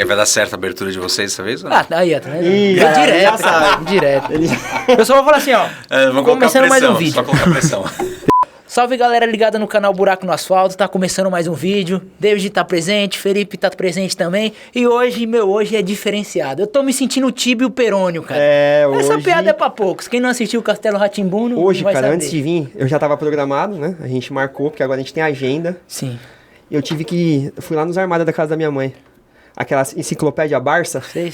Vai dar certo a abertura de vocês dessa vez? Ah, aí, ó. Tá vendo? Ih, Direto, já sabe. cara, direto. Eu só vou falar assim, ó. Vamos começando mais um vídeo. Só colocar pressão. Salve, galera ligada no canal Buraco no Asfalto. Tá começando mais um vídeo. David tá presente, Felipe tá presente também. E hoje é diferenciado. Eu tô me sentindo o Tibio Perônio, cara. Essa piada é pra poucos. Quem não assistiu o Castelo Rá-Tim-Bum não Hoje, vai cara, saber. antes de vir, eu já tava programado, né? A gente marcou, porque agora a gente tem agenda. Sim. E eu fui lá nos armários da casa da minha mãe. Aquela enciclopédia Barça. Sei.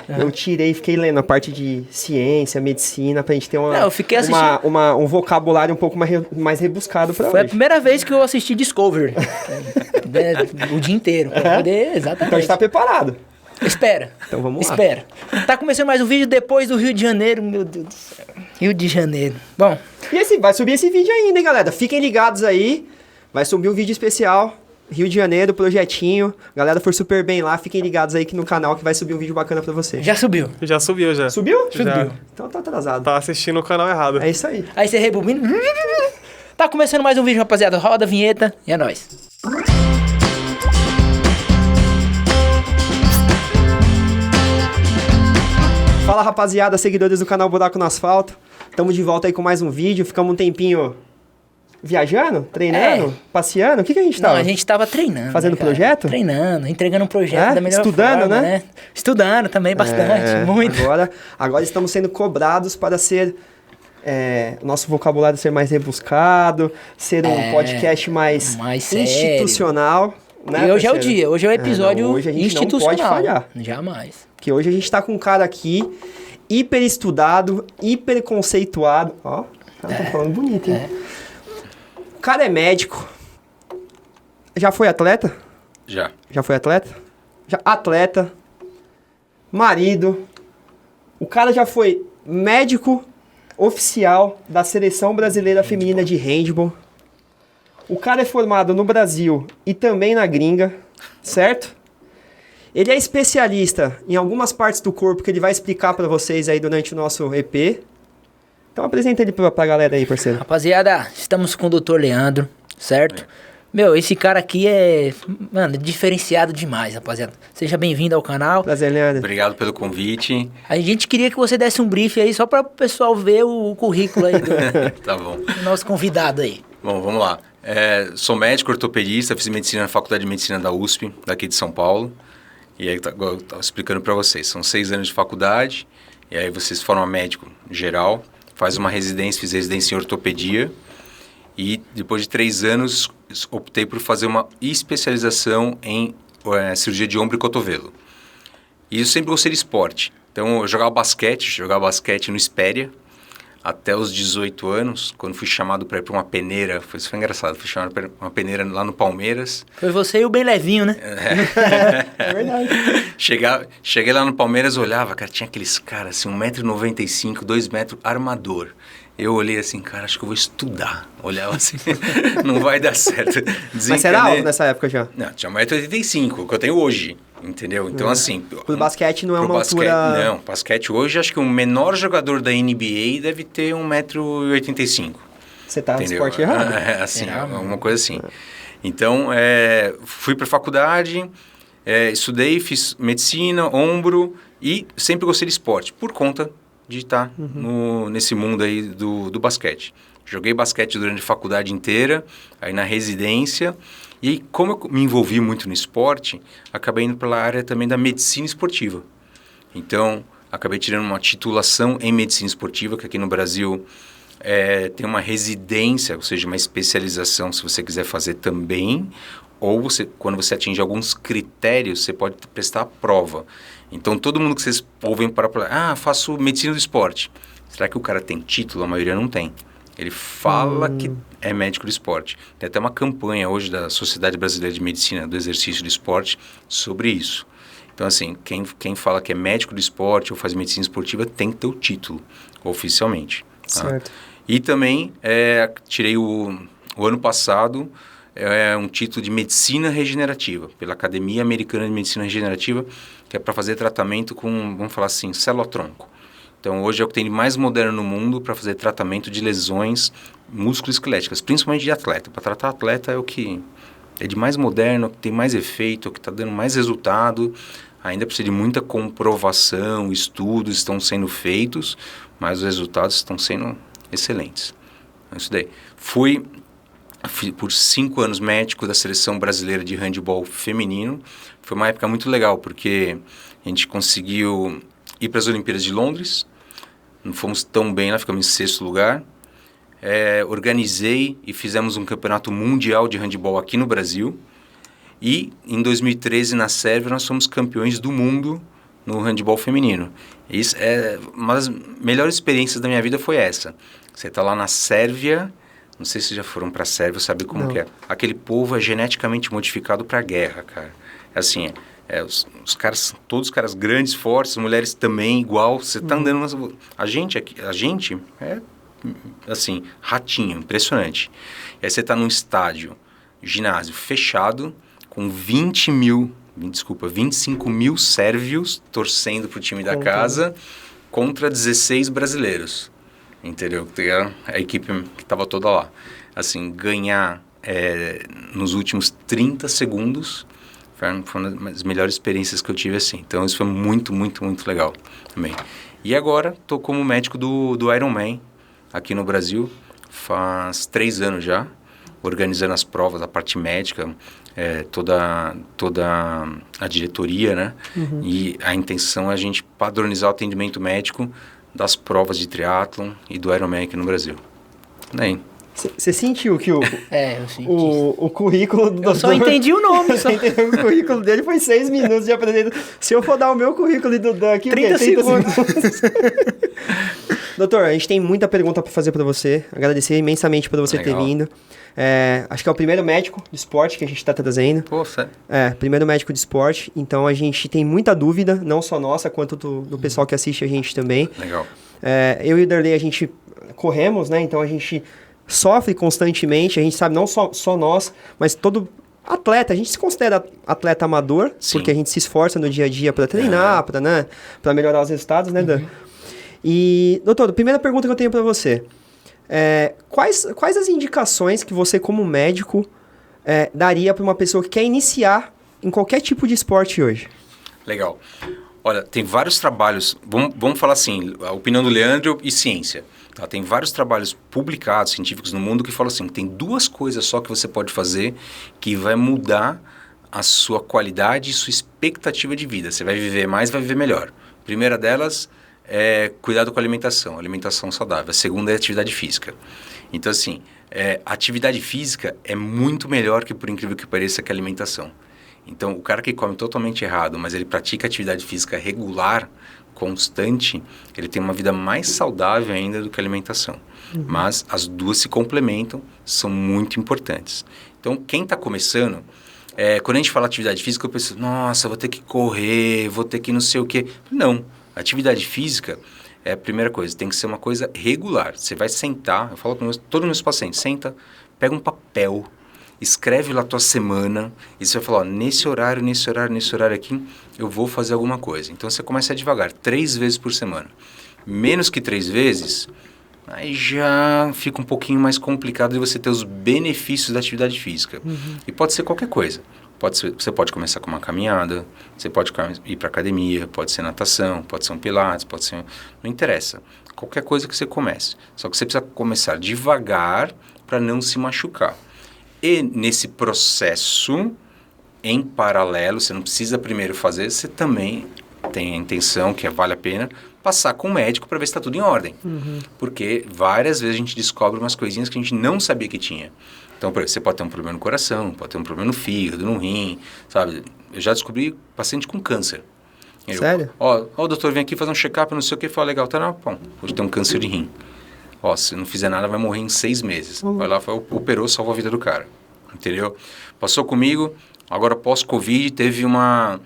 Eu tirei e fiquei lendo a parte de ciência, medicina, pra gente ter Não, eu fiquei assistindo. um vocabulário um pouco mais rebuscado pra Foi a hoje. primeira vez que eu assisti Discovery. O dia inteiro. Pra poder, exatamente. Então a gente tá preparado. Espera. Então vamos lá. Espera. Tá começando mais um vídeo depois do Rio de Janeiro. Meu Deus do céu. Rio de Janeiro. Bom. E vai subir esse vídeo ainda, hein, galera? Fiquem ligados aí. Vai subir um vídeo especial. Rio de Janeiro, projetinho. Galera, for super bem lá. Fiquem ligados aí que no canal que vai subir um vídeo bacana pra vocês. Já subiu. Já subiu, já. Subiu? Já. Então tá atrasado. Tá assistindo o canal errado. É isso aí. Aí você rebobina. Tá começando mais um vídeo, rapaziada. Roda a vinheta e é nóis. Fala, rapaziada, seguidores do canal Buraco no Asfalto. Tamo de volta aí com mais um vídeo. Ficamos um tempinho viajando, treinando, passeando. O que a gente tava? Não, a gente tava treinando. Fazendo né, cara? projeto? Treinando, entregando um projeto da melhor Estudando, forma, né? Estudando também bastante, muito. Agora estamos sendo cobrados para ser... nosso vocabulário ser mais rebuscado, ser um podcast mais institucional. Né, e hoje é o parceiro? dia, hoje é o episódio hoje a gente institucional. não pode falhar. Jamais. Porque hoje a gente tá com um cara aqui, hiper estudado, hiper conceituado. Ó, o cara tá falando bonito, hein? O cara é médico. Já foi atleta? Já. Já foi atleta? Já, atleta. Marido. O cara já foi médico oficial da Seleção Brasileira Feminina de Handball. O cara é formado no Brasil e também na gringa, certo? Ele é especialista em algumas partes do corpo que ele vai explicar pra vocês aí durante o nosso EP. Então apresenta ele pra galera aí, parceiro. Rapaziada, estamos com o Dr. Leandro, certo? Meu, esse cara aqui é, mano, diferenciado demais, rapaziada. Seja bem-vindo ao canal. Prazer, Leandro. Obrigado pelo convite. A gente queria que você desse um brief aí, só para o pessoal ver o currículo aí Tá bom. do nosso convidado aí. Bom, vamos lá. Sou médico ortopedista, fiz medicina na Faculdade de Medicina da USP, daqui de São Paulo. E aí, eu tava explicando para vocês, são 6 anos de faculdade, e aí vocês formam médico geral, faz uma residência, fiz residência em ortopedia, e depois de 3 anos, optei por fazer uma especialização em cirurgia de ombro e cotovelo. E eu sempre gostei de esporte, então eu jogava basquete no Espéria, até os 18 anos, quando fui chamado para ir para uma peneira, foi engraçado, fui chamado para uma peneira lá no Palmeiras. Foi você e o bem levinho, né? É verdade. Cheguei lá no Palmeiras, olhava, cara, tinha aqueles caras assim, 1,95 m, 2 metros, armador. Eu olhei assim, cara, acho que eu vou estudar. Olhava assim, não vai dar certo. Mas você era alto nessa época já? Não, tinha 1,85 m, o que eu tenho hoje, entendeu? Então assim... Pro basquete não é uma altura... Não, basquete hoje, acho que o menor jogador da NBA deve ter 1,85 m. Você tá no esporte errado. Assim, uma coisa assim. Então, fui pra faculdade, estudei, fiz medicina, ombro e sempre gostei de esporte, por conta de estar nesse mundo aí do basquete. Joguei basquete durante a faculdade inteira, aí na residência, e aí, como eu me envolvi muito no esporte, acabei indo pela área também da medicina esportiva. Então, acabei tirando uma titulação em medicina esportiva, que aqui no Brasil tem uma residência, ou seja, uma especialização, se você quiser fazer também, ou quando você atinge alguns critérios, você pode prestar a prova. Então, todo mundo que vocês ouvem falar, faço medicina do esporte. Será que o cara tem título? A maioria não tem. Ele fala que é médico do esporte. Tem até uma campanha hoje da Sociedade Brasileira de Medicina do Exercício do Esporte sobre isso. Então, assim, quem fala que é médico do esporte ou faz medicina esportiva tem que ter o título, oficialmente. Tá? Certo. E também tirei o ano passado um título de medicina regenerativa, pela Academia Americana de Medicina Regenerativa, que é para fazer tratamento com, vamos falar assim, célula-tronco. Então, hoje é o que tem de mais moderno no mundo para fazer tratamento de lesões musculoesqueléticas, principalmente de atleta. Para tratar atleta é o que é de mais moderno, que tem mais efeito, que está dando mais resultado. ainda precisa de muita comprovação, estudos estão sendo feitos, mas os resultados estão sendo excelentes. É isso daí. Fui por 5 anos médico da Seleção Brasileira de Handebol Feminino. Foi uma época muito legal, porque a gente conseguiu ir para as Olimpíadas de Londres, não fomos tão bem lá, ficamos em 6º lugar. Organizei e fizemos um campeonato mundial de handebol aqui no Brasil. E em 2013, na Sérvia, nós fomos campeões do mundo no handebol feminino. Isso é uma das melhores experiências da minha vida, foi essa. Você está lá na Sérvia, não sei se já foram para a Sérvia, sabe como que é. Aquele povo é geneticamente modificado para a guerra, cara. Assim, os caras, todos os caras grandes, fortes, mulheres também igual. Você está andando... A gente é, assim, ratinho, impressionante. E aí você está num estádio, ginásio fechado, com 25 mil sérvios torcendo pro time da casa contra 16 brasileiros, entendeu? A equipe que estava toda lá. Assim, ganhar nos últimos 30 segundos foi uma das melhores experiências que eu tive assim. Então, isso foi muito, muito, muito legal também. E agora, estou como médico do Ironman aqui no Brasil, faz 3 anos já, organizando as provas, a parte médica, toda a diretoria, né? E a intenção é a gente padronizar o atendimento médico das provas de triatlon e do Ironman aqui no Brasil. Daí. Você sentiu que eu senti. O currículo do doutor... Eu só entendi o nome. O currículo dele foi 6 minutos de aprendizado. Se eu for dar o meu currículo do Dan aqui... 30 segundos. Doutor, a gente tem muita pergunta para fazer para você. Agradecer imensamente por você ter vindo. Acho que é o primeiro médico de esporte que a gente está trazendo. Pô, sério? Primeiro médico de esporte. Então, a gente tem muita dúvida, não só nossa, quanto do pessoal que assiste a gente também. Legal. Eu e o Darley, a gente corremos, né? Então, a gente sofre constantemente. A gente sabe, não só nós, mas todo atleta. A gente se considera atleta amador, sim, porque a gente se esforça no dia a dia para treinar, para melhorar os resultados, né, Dan? E, doutor, a primeira pergunta que eu tenho para você... quais as indicações que você, como médico, daria para uma pessoa que quer iniciar em qualquer tipo de esporte hoje? Legal. Olha, tem vários trabalhos, vamos falar assim, a opinião do Leandro e ciência. Tá? Tem vários trabalhos publicados, científicos no mundo, que falam assim, tem 2 coisas só que você pode fazer que vai mudar a sua qualidade e sua expectativa de vida. Você vai viver mais, vai viver melhor. A primeira delas... cuidado com a alimentação saudável. A segunda é atividade física. Então, assim, a atividade física é muito melhor que, por incrível que pareça, que a alimentação. Então, o cara que come totalmente errado, mas ele pratica atividade física regular, constante, ele tem uma vida mais saudável ainda do que a alimentação. Mas as 2 se complementam, são muito importantes. Então, quem está começando... quando a gente fala atividade física, eu penso, nossa, vou ter que correr, vou ter que não sei o quê. Não. Atividade física é a primeira coisa, tem que ser uma coisa regular. Você vai sentar, eu falo para todos os meus pacientes, senta, pega um papel, escreve lá a tua semana, e você vai falar, nesse horário aqui, eu vou fazer alguma coisa. Então, você começa devagar, 3 vezes por semana. Menos que 3 vezes, aí já fica um pouquinho mais complicado de você ter os benefícios da atividade física. E pode ser qualquer coisa. Você pode começar com uma caminhada, você pode ir para academia, pode ser natação, pode ser um pilates, pode ser... Não interessa. Qualquer coisa que você comece. Só que você precisa começar devagar para não se machucar. E nesse processo, em paralelo, você não precisa primeiro fazer, você também tem a intenção, que vale a pena, passar com o médico para ver se está tudo em ordem. Porque várias vezes a gente descobre umas coisinhas que a gente não sabia que tinha. Então, por exemplo, você pode ter um problema no coração, pode ter um problema no fígado, no rim, sabe? Eu já descobri paciente com câncer. Sério? O doutor vem aqui fazer um check-up, não sei o que, fala, legal, tá, não, bom, hoje tem um câncer de rim. Se não fizer nada, vai morrer em 6 meses. Vai lá, operou, salvou a vida do cara. Entendeu? Passou comigo, agora pós-Covid, teve uma...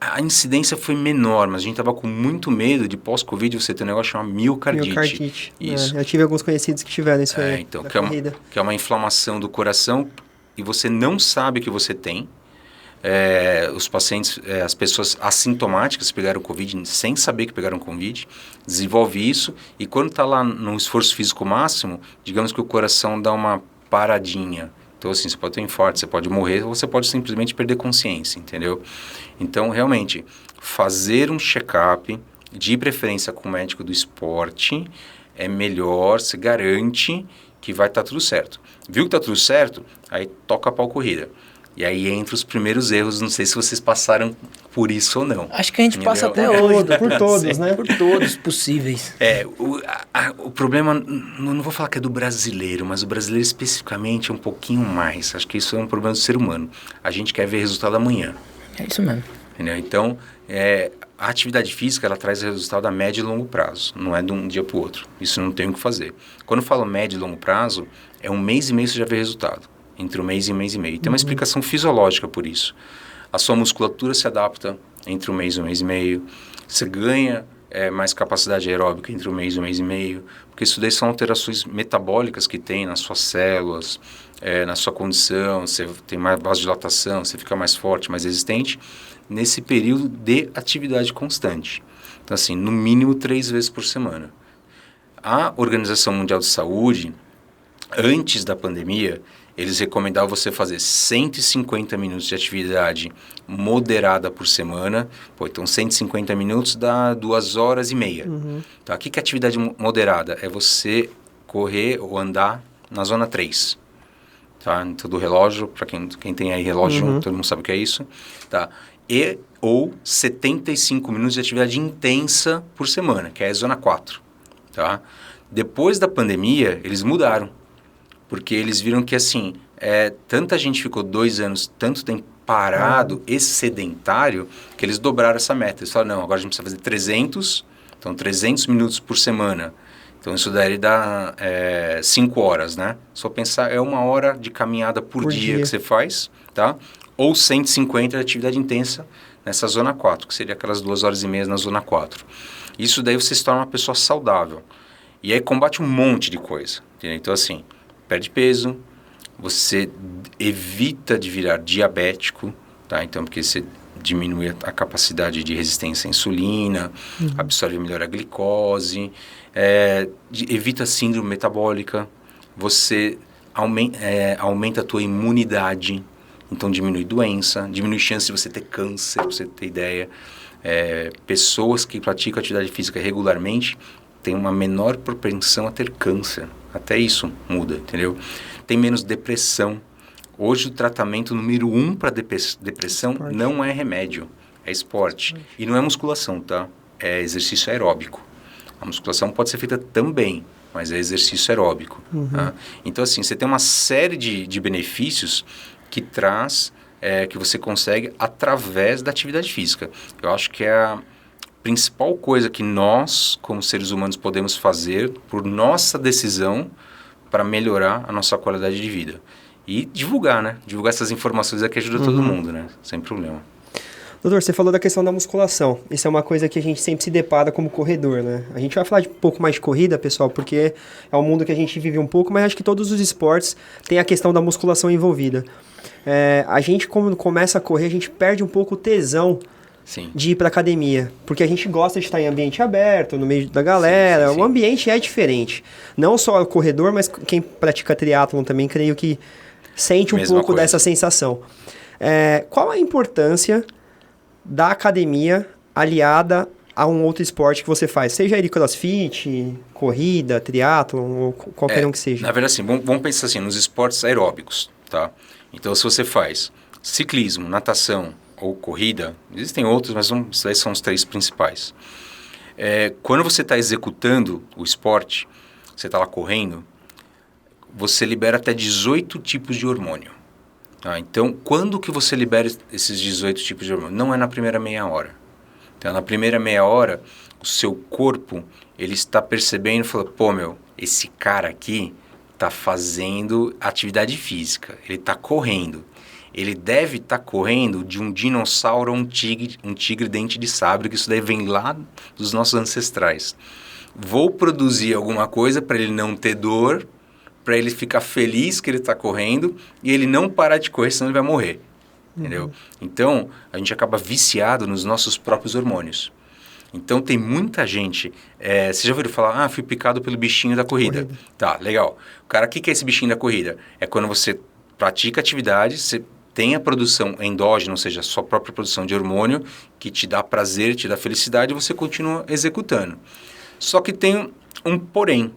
A incidência foi menor, mas a gente estava com muito medo de pós-Covid você ter um negócio chamado miocardite. Isso. Eu tive alguns conhecidos que tiveram isso aí. Então, que é uma inflamação do coração e você não sabe que você tem. Os pacientes, as pessoas assintomáticas pegaram Covid sem saber que pegaram Covid, desenvolve isso e quando está lá no esforço físico máximo, digamos que o coração dá uma paradinha. Então, assim, você pode ter um infarto, você pode morrer, ou você pode simplesmente perder consciência, entendeu? Então, realmente, fazer um check-up, de preferência com o médico do esporte, é melhor, se garante que vai estar tudo certo. Viu que está tudo certo? Aí toca a pau corrida. E aí entra os primeiros erros, não sei se vocês passaram por isso ou não. Acho que a gente entendeu? passa até hoje. Por todos, né? Por todos possíveis. O problema, não vou falar que é do brasileiro, mas o brasileiro especificamente é um pouquinho mais. Acho que isso é um problema do ser humano. A gente quer ver resultado amanhã. É isso mesmo. Entendeu? Então, a atividade física, ela traz resultado a médio e longo prazo. Não é de um dia para o outro. Isso não tem o que fazer. Quando eu falo médio e longo prazo, é 1 mês e meio você já vê resultado. Entre 1 mês e 1 mês e meio. Tem uma explicação fisiológica por isso. A sua musculatura se adapta entre 1 mês e 1 mês e meio. Você ganha mais capacidade aeróbica entre 1 mês e 1 mês e meio. Porque isso daí são alterações metabólicas que tem nas suas células, na sua condição. Você tem mais vasodilatação, você fica mais forte, mais resistente. Nesse período de atividade constante. Então, assim, no mínimo 3 vezes por semana. A Organização Mundial de Saúde, antes da pandemia, eles recomendavam você fazer 150 minutos de atividade moderada por semana. Então 150 minutos dá 2 horas e meia. Tá? O que é atividade moderada? É você correr ou andar na zona 3. Tá? Então, do relógio, para quem tem aí relógio, todo mundo sabe o que é isso. Tá? Ou 75 minutos de atividade intensa por semana, que é a zona 4. Tá? Depois da pandemia, eles mudaram. Porque eles viram que, assim, tanta gente ficou 2 anos, tanto tempo parado e sedentário, que eles dobraram essa meta. Eles falaram, não, agora a gente precisa fazer 300, então 300 minutos por semana. Então, isso daí dá 5 horas, né? Só pensar, 1 hora de caminhada por dia que você faz, tá? Ou 150 de atividade intensa nessa zona 4, que seria aquelas 2 horas e meia na zona 4. Isso daí você se torna uma pessoa saudável. E aí combate um monte de coisa, entendeu? Então, assim, perde peso, você evita de virar diabético, tá? Então, porque você diminui a capacidade de resistência à insulina, absorve melhor a glicose, evita a síndrome metabólica, você aumenta a tua imunidade, então diminui doença, diminui chance de você ter câncer, pra você ter ideia. Pessoas que praticam atividade física regularmente têm uma menor propensão a ter câncer. Até isso muda, entendeu? Tem menos depressão. Hoje o tratamento número 1 para depressão não é remédio, é esporte. E não é musculação, tá? É exercício aeróbico. A musculação pode ser feita também, mas é exercício aeróbico. Tá? Então, assim, você tem uma série de benefícios que traz, que você consegue através da atividade física. Eu acho que é a principal coisa que nós, como seres humanos, podemos fazer por nossa decisão para melhorar a nossa qualidade de vida. E divulgar, né? Divulgar essas informações é que ajuda todo mundo, né? Sem problema. Doutor, você falou da questão da musculação. Isso é uma coisa que a gente sempre se depara como corredor, né? A gente vai falar um pouco mais de corrida, pessoal, porque é um mundo que a gente vive um pouco, mas acho que todos os esportes têm a questão da musculação envolvida. A gente, quando começa a correr, a gente perde um pouco o tesão de ir para academia, porque a gente gosta de estar em ambiente aberto, no meio da galera. Sim. O ambiente é diferente. Não só o corredor, mas quem pratica triatlon também, creio que sente um pouco dessa sensação. Qual a importância da academia aliada a um outro esporte que você faz? Seja ele crossfit, corrida, triatlon, ou qualquer um que seja. Na verdade, assim, vamos pensar assim, nos esportes aeróbicos, tá? Então, se você faz ciclismo, natação ou corrida, existem outros, mas esses são os 3 principais. Quando você está executando o esporte, você está lá correndo, você libera até 18 tipos de hormônio. Tá? Então, quando que você libera esses 18 tipos de hormônio? Não é na primeira meia hora. Então, na primeira meia hora, o seu corpo, ele está percebendo e falando, pô, esse cara aqui está fazendo atividade física, ele está correndo. Ele deve estar correndo de um dinossauro ou um tigre dente de sabre, que isso daí vem lá dos nossos ancestrais. Vou produzir alguma coisa para ele não ter dor, para ele ficar feliz que ele está correndo e ele não parar de correr, senão ele vai morrer. Entendeu? Então, a gente acaba viciado nos nossos próprios hormônios. Então, tem muita gente... você já ouviu falar, fui picado pelo bichinho da corrida. Tá, legal. O cara, o que é esse bichinho da corrida? É quando você pratica atividade, você tem a produção endógena, ou seja, a sua própria produção de hormônio, que te dá prazer, te dá felicidade, e você continua executando. Só que tem um porém.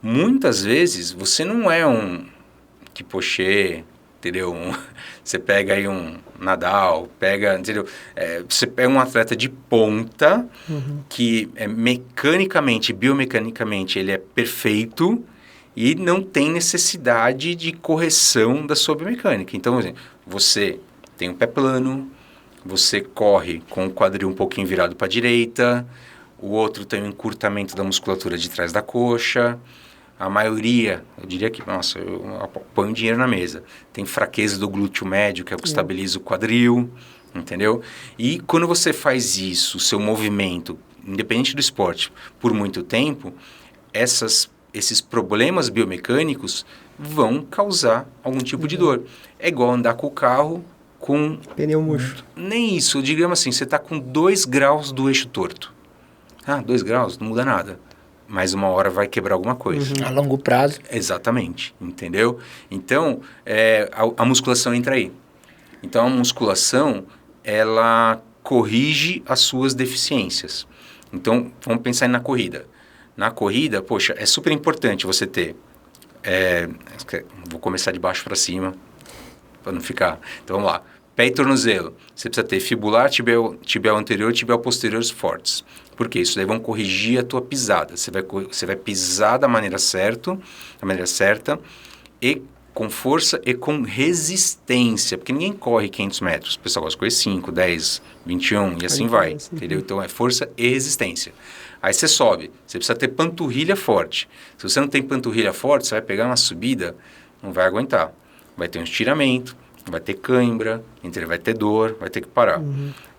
Muitas vezes, você não é um Kipoché, entendeu? Você pega aí um Nadal, entendeu? Você pega um atleta de ponta, que mecanicamente, biomecanicamente, ele é perfeito, e não tem necessidade de correção da sua biomecânica. Então, você tem um pé plano, você corre com o quadril um pouquinho virado para a direita, o outro tem um encurtamento da musculatura de trás da coxa, a maioria, eu diria que, nossa, eu ponho dinheiro na mesa, tem fraqueza do glúteo médio, que é o que estabiliza o quadril, entendeu? E quando você faz isso, o seu movimento, independente do esporte, por muito tempo, esses problemas biomecânicos vão causar algum tipo de dor. É igual andar com o carro com... pneu murcho. Nem isso, digamos assim, você está com 2 graus do eixo torto. 2 graus, não muda nada. Mas uma hora vai quebrar alguma coisa. A longo prazo. Exatamente, entendeu? Então, a musculação entra aí. Então, a musculação, ela corrige as suas deficiências. Então, vamos pensar na corrida. Na corrida, poxa, é super importante você ter... vou começar de baixo para cima, para não ficar... Então, vamos lá. Pé e tornozelo. Você precisa ter fibular, tibial anterior e tibial posterior fortes. Por quê? Isso daí vão corrigir a tua pisada. Você vai pisar da maneira certa e com força e com resistência. Porque ninguém corre 500 metros. O pessoal gosta de correr 5, 10, 21 e assim vai. Entendeu? Então, é força e resistência. Aí você sobe. Você precisa ter panturrilha forte. Se você não tem panturrilha forte, você vai pegar uma subida, não vai aguentar. Vai ter um estiramento, vai ter cãibra, vai ter dor, vai ter que parar.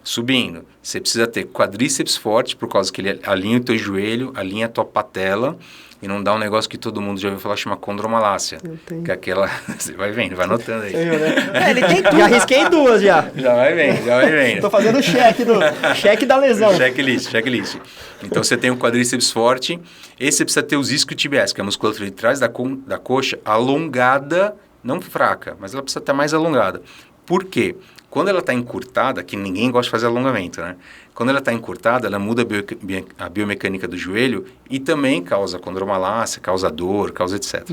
Subindo, você precisa ter quadríceps forte, por causa que ele alinha o teu joelho, alinha a tua patela, e não dá um negócio que todo mundo já ouviu falar, chama condromalácia. Que é aquela... Você vai vendo, vai anotando aí. Ele tem tudo. Já risquei 2 já. Já vai vendo. Tô fazendo cheque da lesão. Checklist. Então, você tem um quadríceps forte, esse você precisa ter os isquiotibiais, que é a musculatura de trás da coxa, alongada, não fraca, mas ela precisa estar mais alongada. Por quê? Quando ela está encurtada, que ninguém gosta de fazer alongamento, né? Quando ela está encurtada, ela muda a biomecânica do joelho e também causa condromalácia, causa dor, causa etc.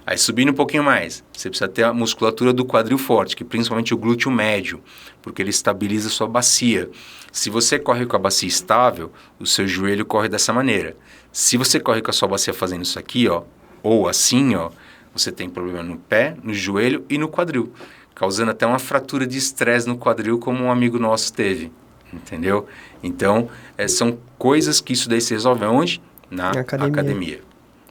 Aí subindo um pouquinho mais, você precisa ter a musculatura do quadril forte, que principalmente o glúteo médio, porque ele estabiliza a sua bacia. Se você corre com a bacia estável, o seu joelho corre dessa maneira. Se você corre com a sua bacia fazendo isso aqui, ó, ou assim, ó, você tem problema no pé, no joelho e no quadril, causando até uma fratura de estresse no quadril, como um amigo nosso teve, entendeu? Então, são coisas que isso daí se resolve onde? Na academia.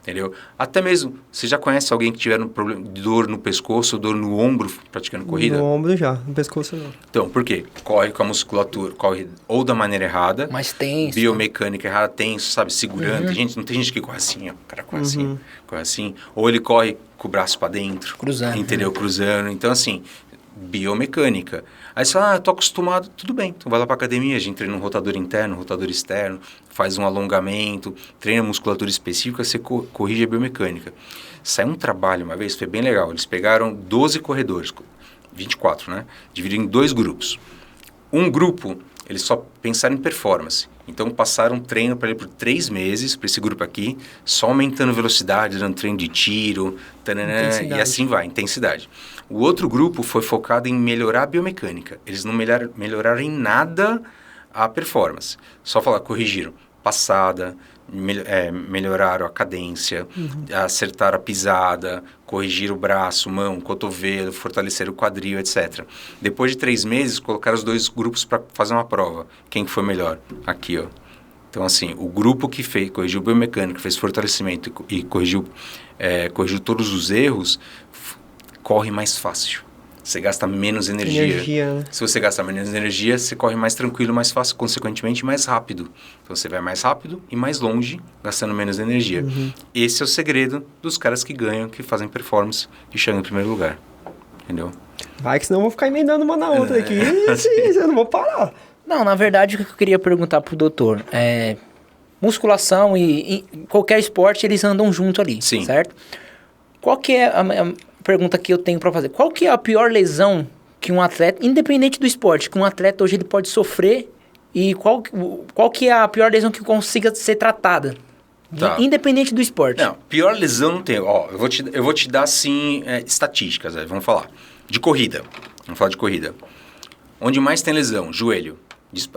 Entendeu? Até mesmo, você já conhece alguém que tiver um problema de dor no pescoço, dor no ombro praticando corrida? No ombro já, no pescoço não. Então, por quê? Corre com a musculatura, corre ou da maneira errada, mais tenso, biomecânica errada, tenso, sabe, segurando. Não tem gente que corre assim, ó, o cara corre assim, ou ele corre com o braço para dentro, cruzando, entendeu? Cruzando. Então, assim, biomecânica. Aí você fala, tô acostumado, tudo bem. Então vai lá pra academia, a gente treina um rotador interno, um rotador externo, faz um alongamento, treina musculatura específica, você corrige a biomecânica. Saiu um trabalho uma vez, foi bem legal. Eles pegaram 12 corredores, 24, né? Dividiram em 2 grupos. Um grupo, eles só pensaram em performance. Então passaram treino para ele por 3 meses, para esse grupo aqui, só aumentando velocidade, dando treino de tiro, e assim vai, intensidade. O outro grupo foi focado em melhorar a biomecânica. Eles não melhoraram em nada a performance. Só corrigiram passada, melhoraram a cadência, acertaram a pisada, corrigiram o braço, mão, cotovelo, fortaleceram o quadril, etc. Depois de 3 meses, colocaram os 2 grupos para fazer uma prova. Quem foi melhor? Aqui, ó. Então, assim, o grupo que corrigiu biomecânica, fez fortalecimento e corrigiu todos os erros, corre mais fácil. Você gasta menos energia. Né? Se você gasta menos energia, você corre mais tranquilo, mais fácil, consequentemente mais rápido. Então você vai mais rápido e mais longe, gastando menos energia. Esse é o segredo dos caras que ganham, que fazem performance e chegam em primeiro lugar. Entendeu? Vai que senão eu vou ficar emendando uma na outra aqui. Eu não vou parar. Não, na verdade, o que eu queria perguntar pro doutor é... Musculação e qualquer esporte, eles andam junto ali, sim, certo? Qual que é pergunta que eu tenho pra fazer. Qual que é a pior lesão que um atleta, independente do esporte, que um atleta hoje ele pode sofrer e qual que é a pior lesão que consiga ser tratada? Tá. Independente do esporte. Não, pior lesão não tem. Ó, eu vou te dar, assim, estatísticas. Vamos falar. De corrida. Vamos falar de corrida. Onde mais tem lesão? Joelho.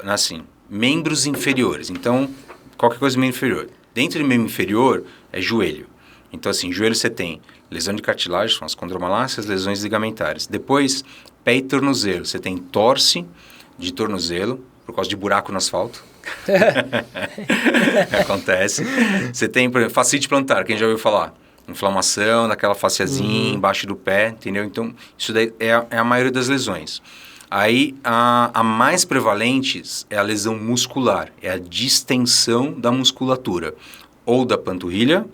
Assim, membros inferiores. Então, qualquer coisa membro inferior. Dentro do membro inferior é joelho. Então, assim, joelho você tem lesão de cartilagem, são as condromalácias, lesões ligamentares. Depois, pé e tornozelo. Você tem torce de tornozelo, por causa de buraco no asfalto. Acontece. Você tem, por exemplo, fascite plantar, quem já ouviu falar? Inflamação daquela fasciazinha embaixo do pé, entendeu? Então, isso daí é a maioria das lesões. Aí, a mais prevalente é a lesão muscular, é a distensão da musculatura, ou da panturrilha,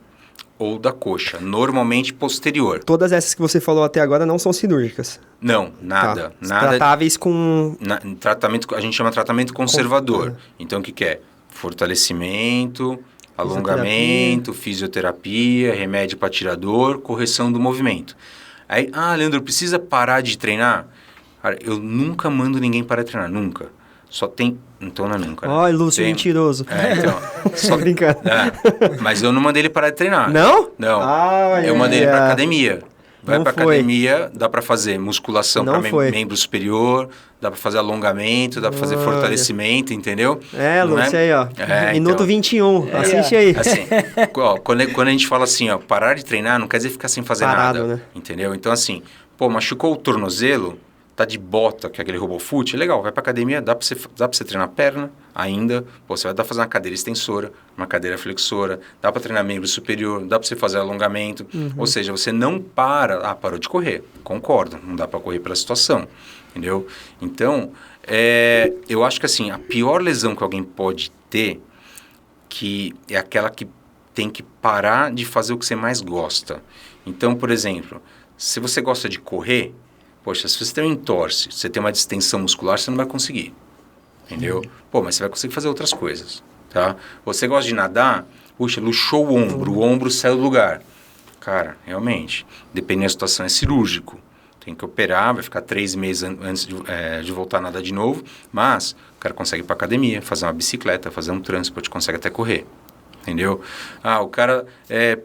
ou da coxa, normalmente posterior. Todas essas que você falou até agora não são cirúrgicas? Não, nada. Tá. Nada tratáveis com... tratamento, a gente chama tratamento conservador. Então, o que é? Fortalecimento, alongamento, fisioterapia, remédio para tirar dor, correção do movimento. Aí, Leandro, precisa parar de treinar? Cara, eu nunca mando ninguém parar de treinar, nunca. Só tem... Então não é nunca, né? Ai, Lúcio, mentiroso. Então... Só brincando. Mas eu não mandei ele parar de treinar. Não? Não. Eu mandei ele pra academia. Vai Não pra foi. academia, dá pra fazer musculação para membro superior, dá pra fazer alongamento, dá pra fazer fortalecimento, entendeu? Lúcio, aí, ó. Minuto então, 21, assiste aí. Assim, ó, quando a gente fala assim, ó, parar de treinar, não quer dizer ficar sem fazer parado, nada, né? Entendeu? Então assim, machucou o tornozelo, tá de bota, que é aquele RoboFoot, legal, vai pra academia, dá pra você treinar a perna ainda, você vai dar pra fazer uma cadeira extensora, uma cadeira flexora, dá pra treinar membro superior, dá pra você fazer alongamento, ou seja, você não parou de correr, concordo, não dá pra correr pela situação, entendeu? Então, eu acho que assim, a pior lesão que alguém pode ter, que é aquela que tem que parar de fazer o que você mais gosta. Então, por exemplo, se você gosta de correr, poxa, se você tem um entorse, você tem uma distensão muscular, você não vai conseguir, entendeu? Mas você vai conseguir fazer outras coisas, tá? Você gosta de nadar, puxa, luxou o ombro saiu do lugar. Cara, realmente, dependendo da situação, é cirúrgico. Tem que operar, vai ficar 3 meses antes de voltar a nadar de novo, mas o cara consegue ir pra academia, fazer uma bicicleta, fazer um transporte, consegue até correr, entendeu? O cara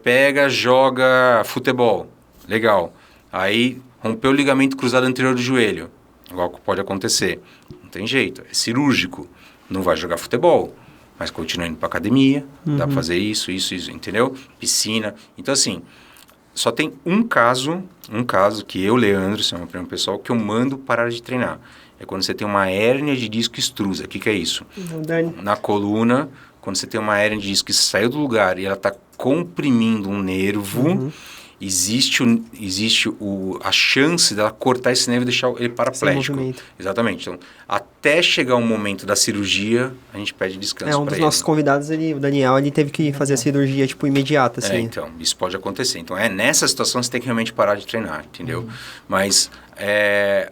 pega, joga futebol, legal. Aí rompeu o ligamento cruzado anterior do joelho, igual que pode acontecer. Não tem jeito, é cirúrgico. Não vai jogar futebol, mas continua indo para academia, dá para fazer isso, entendeu? Piscina. Então, assim, só tem um caso que eu, Leandro, isso é uma opinião pessoal, que eu mando parar de treinar. É quando você tem uma hérnia de disco extrusa. O que é isso? Na coluna, quando você tem uma hérnia de disco que saiu do lugar e ela está comprimindo um nervo... Existe a chance dela cortar esse nervo e deixar ele paraplégico. Exatamente. Então, até chegar o momento da cirurgia, a gente pede descanso. Um dos nossos convidados, o Daniel, ele teve que fazer a cirurgia, imediata, assim. Então, isso pode acontecer. Então, nessa situação, você tem que realmente parar de treinar, entendeu? Mas,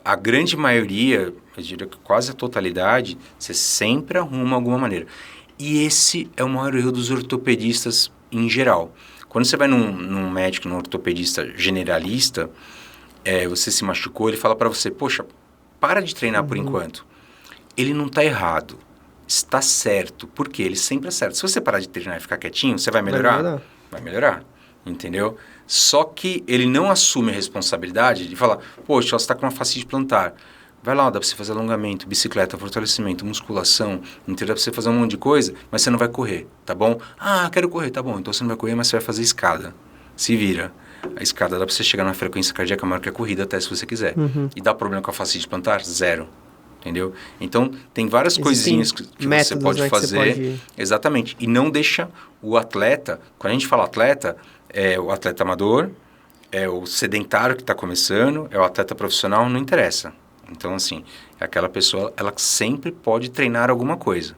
a grande maioria, eu diria que quase a totalidade, você sempre arruma alguma maneira. E esse é o maior erro dos ortopedistas em geral. Quando você vai num médico, num ortopedista generalista, você se machucou, ele fala para você, poxa, para de treinar por enquanto. Ele não está errado, está certo. Por quê? Ele sempre acerta. Se você parar de treinar e ficar quietinho, você vai melhorar? Vai melhorar, entendeu? Só que ele não assume a responsabilidade de falar, poxa, você está com uma fascite plantar. Vai lá, dá para você fazer alongamento, bicicleta, fortalecimento, musculação, entendeu? Dá para você fazer um monte de coisa, mas você não vai correr, tá bom? Quero correr, tá bom. Então você não vai correr, mas você vai fazer escada. Se vira. A escada dá para você chegar na frequência cardíaca maior que a corrida, até se você quiser. E dá problema com a fascite plantar? Zero. Entendeu? Então, tem várias coisinhas que você pode fazer. Exatamente. E não deixa o atleta... Quando a gente fala atleta, é o atleta amador, é o sedentário que está começando, é o atleta profissional, não interessa. Então, assim, aquela pessoa, ela sempre pode treinar alguma coisa.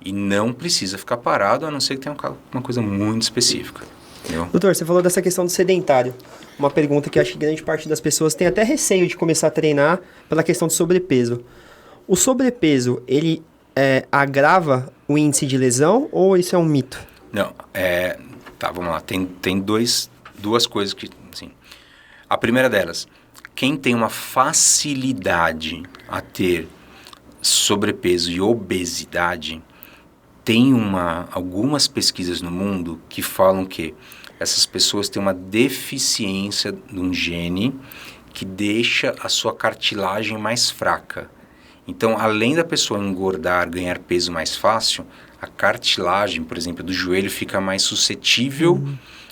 E não precisa ficar parado, a não ser que tenha uma coisa muito específica. Entendeu? Doutor, você falou dessa questão do sedentário. Uma pergunta que acho que grande parte das pessoas tem até receio de começar a treinar pela questão do sobrepeso. O sobrepeso, ele agrava o índice de lesão ou isso é um mito? Não, vamos lá. Tem duas coisas que, assim... A primeira delas, quem tem uma facilidade a ter sobrepeso e obesidade, tem algumas pesquisas no mundo que falam que essas pessoas têm uma deficiência de um gene que deixa a sua cartilagem mais fraca. Então, além da pessoa engordar, ganhar peso mais fácil, a cartilagem, por exemplo, do joelho fica mais suscetível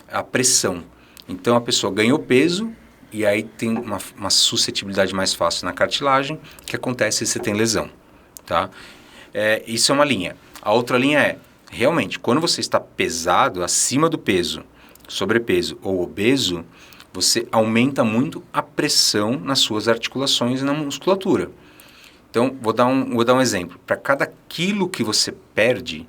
à pressão. Então, a pessoa ganhou peso e aí tem uma suscetibilidade mais fácil na cartilagem, que acontece se você tem lesão, tá? Isso é uma linha. A outra linha é, realmente, quando você está pesado, acima do peso, sobrepeso ou obeso, você aumenta muito a pressão nas suas articulações e na musculatura. Então, vou dar um exemplo. Para cada quilo que você perde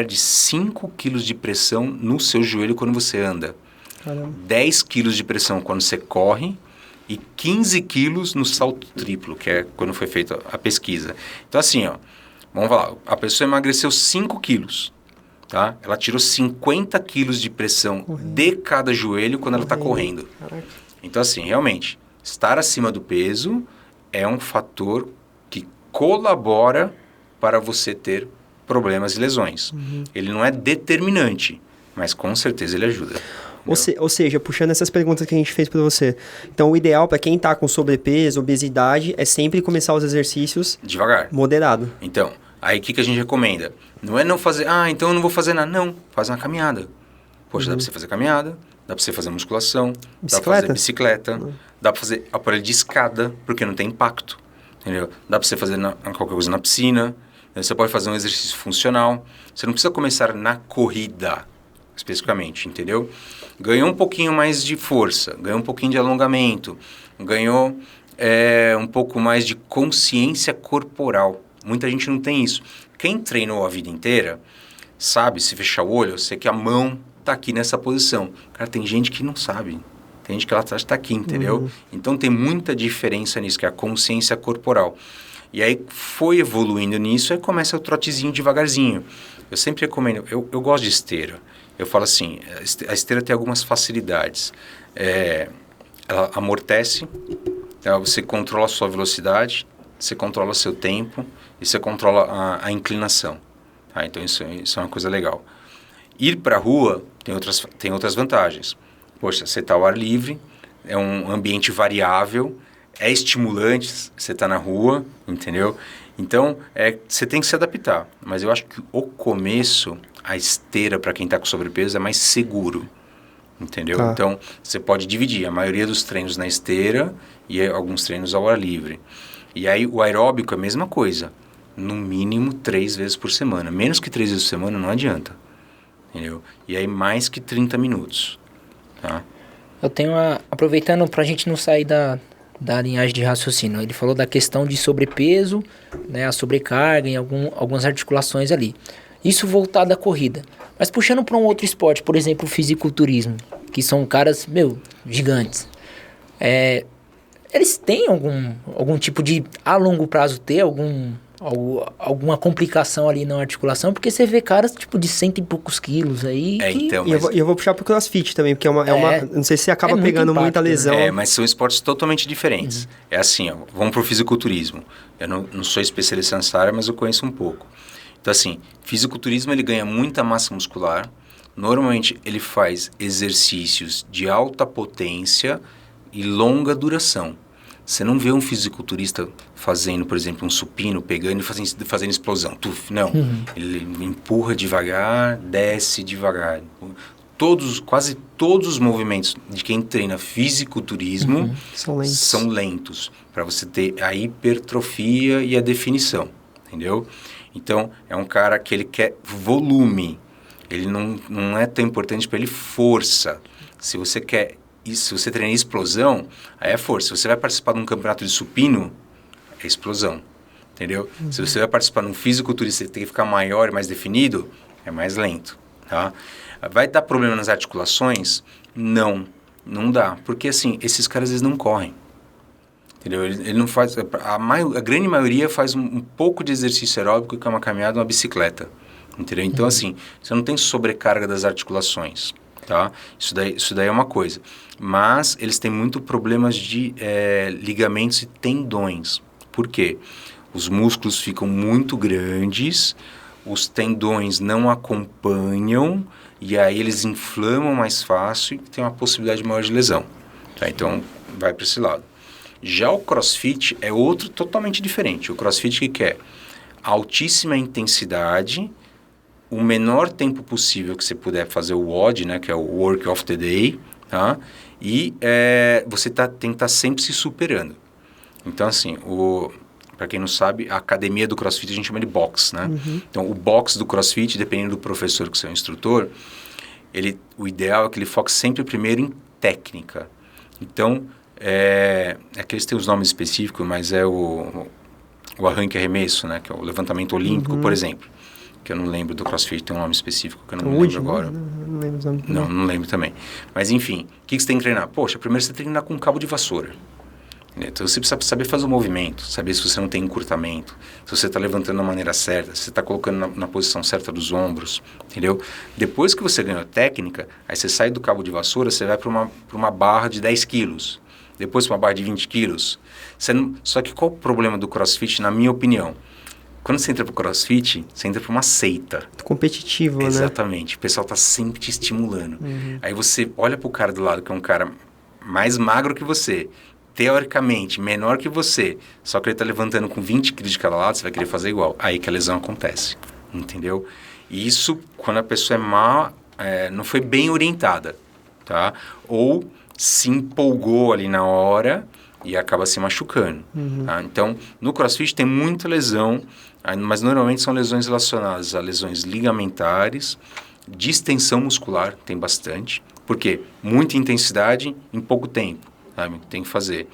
5 quilos de pressão no seu joelho quando você anda. Caramba. 10 quilos de pressão quando você corre e 15 quilos no salto triplo, que é quando foi feita a pesquisa. Então, assim, vamos lá, a pessoa emagreceu 5 quilos, tá? Ela tirou 50 quilos de pressão de cada joelho quando ela está correndo. Caraca. Então, assim, realmente, estar acima do peso é um fator que colabora para você ter problemas e lesões. Ele não é determinante, mas com certeza ele ajuda. Ou seja, puxando essas perguntas que a gente fez para você. Então, o ideal para quem está com sobrepeso, obesidade, é sempre começar os exercícios devagar, moderado. Então, aí o que a gente recomenda? Não é não fazer, então eu não vou fazer nada. Não, faz uma caminhada. Poxa, dá para você fazer caminhada, dá para você fazer musculação, dá para fazer bicicleta, dá para fazer aparelho de escada, porque não tem impacto, entendeu? Dá para você fazer qualquer coisa na piscina, você pode fazer um exercício funcional. Você não precisa começar na corrida, especificamente, entendeu? Ganhou um pouquinho mais de força, ganhou um pouquinho de alongamento, ganhou um pouco mais de consciência corporal. Muita gente não tem isso. Quem treinou a vida inteira sabe, se fechar o olho, eu sei que a mão está aqui nessa posição. Cara, tem gente que não sabe. Tem gente que ela atrás está aqui, entendeu? Então tem muita diferença nisso, que é a consciência corporal. E aí foi evoluindo nisso, aí começa o trotezinho devagarzinho. Eu sempre recomendo, eu gosto de esteira. Eu falo assim, a esteira tem algumas facilidades. Ela amortece, você controla a sua velocidade, você controla seu tempo e você controla a inclinação. Tá? Então isso é uma coisa legal. Ir para a rua tem outras vantagens. Poxa, você está ao ar livre, é um ambiente variável, é estimulante, você está na rua, entendeu? Então, você tem que se adaptar. Mas eu acho que o começo, a esteira para quem está com sobrepeso é mais seguro, entendeu? Tá. Então, você pode dividir a maioria dos treinos na esteira e alguns treinos ao ar livre. E aí, o aeróbico é a mesma coisa. No mínimo 3 vezes por semana. Menos que 3 vezes por semana não adianta, entendeu? E aí, mais que 30 minutos, tá? Eu tenho aproveitando para a gente não sair da linhagem de raciocínio. Ele falou da questão de sobrepeso, né, a sobrecarga em algumas articulações ali. Isso voltado à corrida. Mas puxando para um outro esporte, por exemplo, o fisiculturismo, que são caras, gigantes. Eles têm algum tipo de, a longo prazo, alguma complicação ali na articulação? Porque você vê caras, tipo, de 100 e poucos quilos aí. Então, e eu vou puxar pro CrossFit também, porque não sei se acaba pegando muita lesão. Mas são esportes totalmente diferentes. É assim, vamos pro fisiculturismo. Eu não sou especialista nessa área, mas eu conheço um pouco. Então, assim, fisiculturismo, ele ganha muita massa muscular. Normalmente, ele faz exercícios de alta potência e longa duração. Você não vê um fisiculturista fazendo, por exemplo, um supino, pegando e fazendo explosão. Não. Ele empurra devagar, desce devagar. Quase todos os movimentos de quem treina fisiculturismo são lentos. Para você ter a hipertrofia e a definição. Entendeu? Então, é um cara que ele quer volume. Ele não é tão importante para ele força. Se você quer... E se você treina explosão, aí é força. Se você vai participar de um campeonato de supino, é explosão, entendeu? Se você vai participar de um fisiculturista e tem que ficar maior e mais definido, é mais lento, tá? Vai dar problema nas articulações? Não dá. Porque, assim, esses caras, eles não correm, entendeu? Ele não faz... A grande maioria faz um pouco de exercício aeróbico, que é uma caminhada, uma bicicleta, entendeu? Então, assim, você não tem sobrecarga das articulações. tá? Isso daí é uma coisa. Mas eles têm muito problemas de ligamentos e tendões. Por quê? Os músculos ficam muito grandes, os tendões não acompanham e aí eles inflamam mais fácil e tem uma possibilidade maior de lesão. Tá? Então, vai para esse lado. Já o CrossFit é outro totalmente diferente. O CrossFit que quer altíssima intensidade, o menor tempo possível que você puder fazer o WOD, né, que é o Work of the Day, tá? E você tem que estar sempre se superando. Então, assim, para quem não sabe, a academia do CrossFit a gente chama de box, né? Então, o box do CrossFit, dependendo do professor que você é o instrutor, o ideal é que ele foque sempre primeiro em técnica. Então, que eles têm os nomes específicos, mas é o arranque arremesso, né? Que é o levantamento olímpico, por exemplo. Que eu não lembro do CrossFit, tem um nome específico que eu não lembro agora. Não lembro os nomes. Não lembro também. Mas, enfim, o que você tem que treinar? Poxa, primeiro você tem que treinar com um cabo de vassoura. Então, você precisa saber fazer o movimento, saber se você não tem encurtamento, se você está levantando da maneira certa, se você está colocando na posição certa dos ombros, entendeu? Depois que você ganhou a técnica, aí você sai do cabo de vassoura, você vai para uma barra de 10 quilos, depois para uma barra de 20 quilos. Só que qual o problema do CrossFit, na minha opinião? Quando você entra para o CrossFit, você entra para uma seita. Competitivo, né? Exatamente. O pessoal está sempre te estimulando. Aí você olha para o cara do lado, que é um cara mais magro que você, teoricamente menor que você, só que ele está levantando com 20 quilos de cada lado, você vai querer fazer igual. Aí que a lesão acontece, entendeu? E isso, quando a pessoa não foi bem orientada, tá? Ou se empolgou ali na hora e acaba se machucando. Tá? Então, no CrossFit tem muita lesão, mas normalmente são lesões relacionadas a lesões ligamentares, distensão muscular, tem bastante. Por quê? Muita intensidade em pouco tempo. Sabe? Tem que fazer.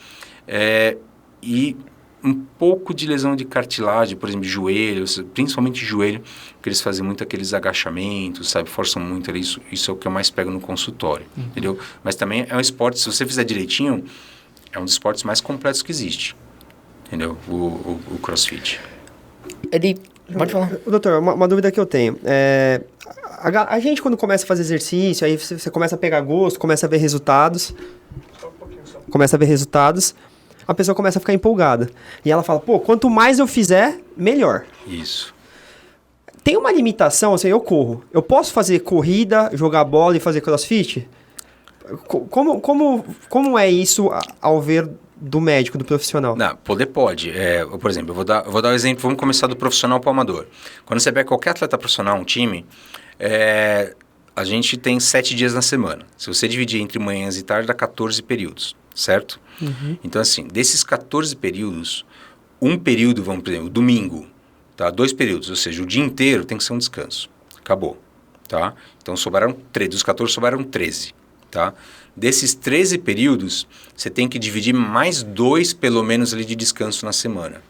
E um pouco de lesão de cartilagem, por exemplo, joelho, principalmente joelho, que eles fazem muito aqueles agachamentos, sabe? Forçam muito ali, isso é o que eu mais pego no consultório, entendeu? Mas também é um esporte, se você fizer direitinho, é um dos esportes mais completos que existe, entendeu? O CrossFit. Pode falar. Doutor, uma dúvida que eu tenho. A gente, quando começa a fazer exercício, aí você começa a pegar gosto, começa a ver resultados, a pessoa começa a ficar empolgada. E ela fala, quanto mais eu fizer, melhor. Isso. Tem uma limitação, assim, eu corro. Eu posso fazer corrida, jogar bola e fazer CrossFit? Como é isso ao ver do médico, do profissional? Não, poder pode. Por exemplo, eu vou dar um exemplo, vamos começar do profissional para o amador. Quando você pega qualquer atleta profissional, um time, a gente tem 7 dias na semana. Se você dividir entre manhãs e tarde, dá 14 períodos, certo? Então, assim, desses 14 períodos, um período, por exemplo, domingo, tá? 2 períodos, ou seja, o dia inteiro tem que ser um descanso. Acabou, tá? Então, dos 14 sobraram 13, tá? Desses 13 períodos, você tem que dividir mais 2, pelo menos, ali de descanso na semana.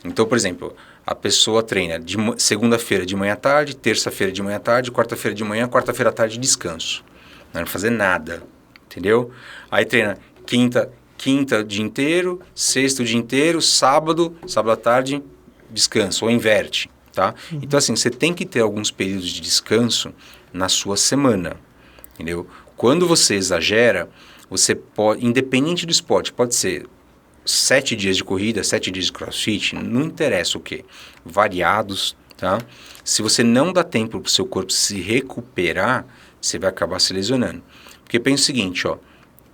Então, por exemplo, a pessoa treina de segunda-feira de manhã à tarde, terça-feira de manhã à tarde, quarta-feira de manhã, quarta-feira à tarde, descanso. Não vai fazer nada, entendeu? Aí treina quinta o dia inteiro, sexta o dia inteiro, sábado à tarde, descanso, ou inverte, tá? Então, assim, você tem que ter alguns períodos de descanso na sua semana, entendeu? Quando você exagera, você pode, independente do esporte, pode ser 7 dias de corrida, 7 dias de CrossFit, não interessa o quê? Variados, tá? Se você não dá tempo para o seu corpo se recuperar, você vai acabar se lesionando. Porque pensa o seguinte,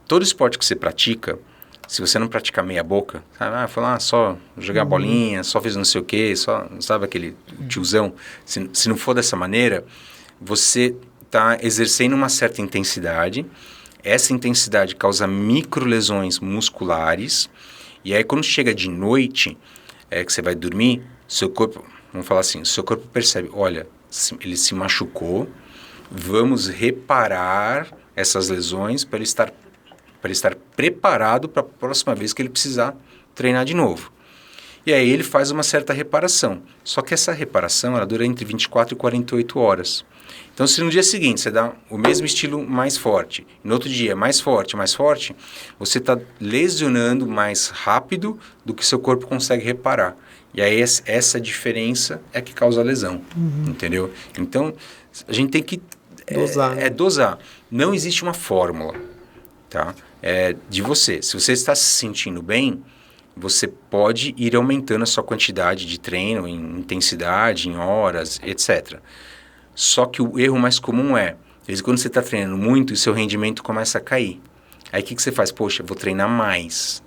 todo esporte que você pratica, se você não praticar meia boca, sabe? Só jogar bolinha, só fez não sei o quê, só, sabe aquele tiozão? Se não for dessa maneira, você está exercendo uma certa intensidade, essa intensidade causa microlesões musculares, e aí quando chega de noite, que você vai dormir, seu corpo, vamos falar assim, seu corpo percebe, olha, ele se machucou, vamos reparar essas lesões para ele estar preparado para a próxima vez que ele precisar treinar de novo. E aí ele faz uma certa reparação. Só que essa reparação ela dura entre 24 e 48 horas. Então, se no dia seguinte você dá o mesmo estilo mais forte, e no outro dia mais forte, você está lesionando mais rápido do que seu corpo consegue reparar. E aí essa diferença é que causa a lesão, entendeu? Então, a gente tem que... Dosar, né? É dosar. Não existe uma fórmula, tá? É de você. Se você está se sentindo bem, você pode ir aumentando a sua quantidade de treino, em intensidade, em horas, etc. Só que o erro mais comum é, às vezes quando você está treinando muito, o seu rendimento começa a cair. Aí o que você faz? Poxa, vou treinar mais.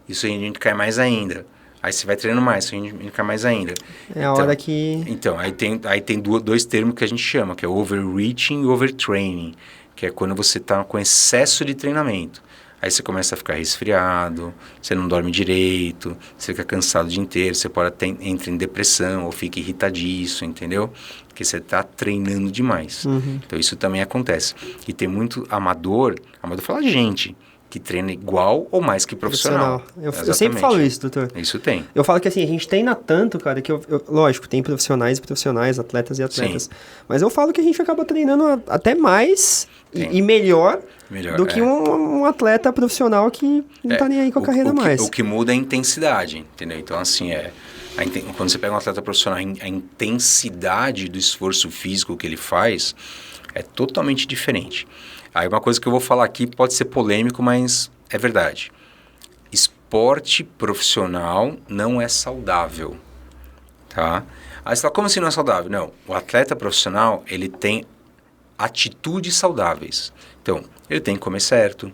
E o seu rendimento cai mais ainda. Aí você vai treinando mais, seu rendimento cai mais ainda. É a hora que... Então, aí tem dois termos que a gente chama, que é overreaching e overtraining, que é quando você está com excesso de treinamento. Aí você começa a ficar resfriado, você não dorme direito, você fica cansado o dia inteiro, você pode até entrar em depressão ou fica irritadiço, entendeu? Porque você está treinando demais. Então isso também acontece. E tem muito amador fala gente, que treina igual ou mais que profissional. Eu sempre falo isso, doutor. Isso tem. Eu falo que assim, a gente treina tanto, cara, que lógico, tem profissionais e profissionais, atletas e atletas. Sim. Mas eu falo que a gente acaba treinando até mais e melhor do que um atleta profissional que não tá nem aí com a carreira mais. O que muda é a intensidade, entendeu? Então, assim, quando você pega um atleta profissional, a intensidade do esforço físico que ele faz é totalmente diferente. Aí uma coisa que eu vou falar aqui pode ser polêmico, mas é verdade. Esporte profissional não é saudável, tá? Aí você fala, como assim não é saudável? Não, o atleta profissional, ele tem atitudes saudáveis. Então, ele tem que comer certo,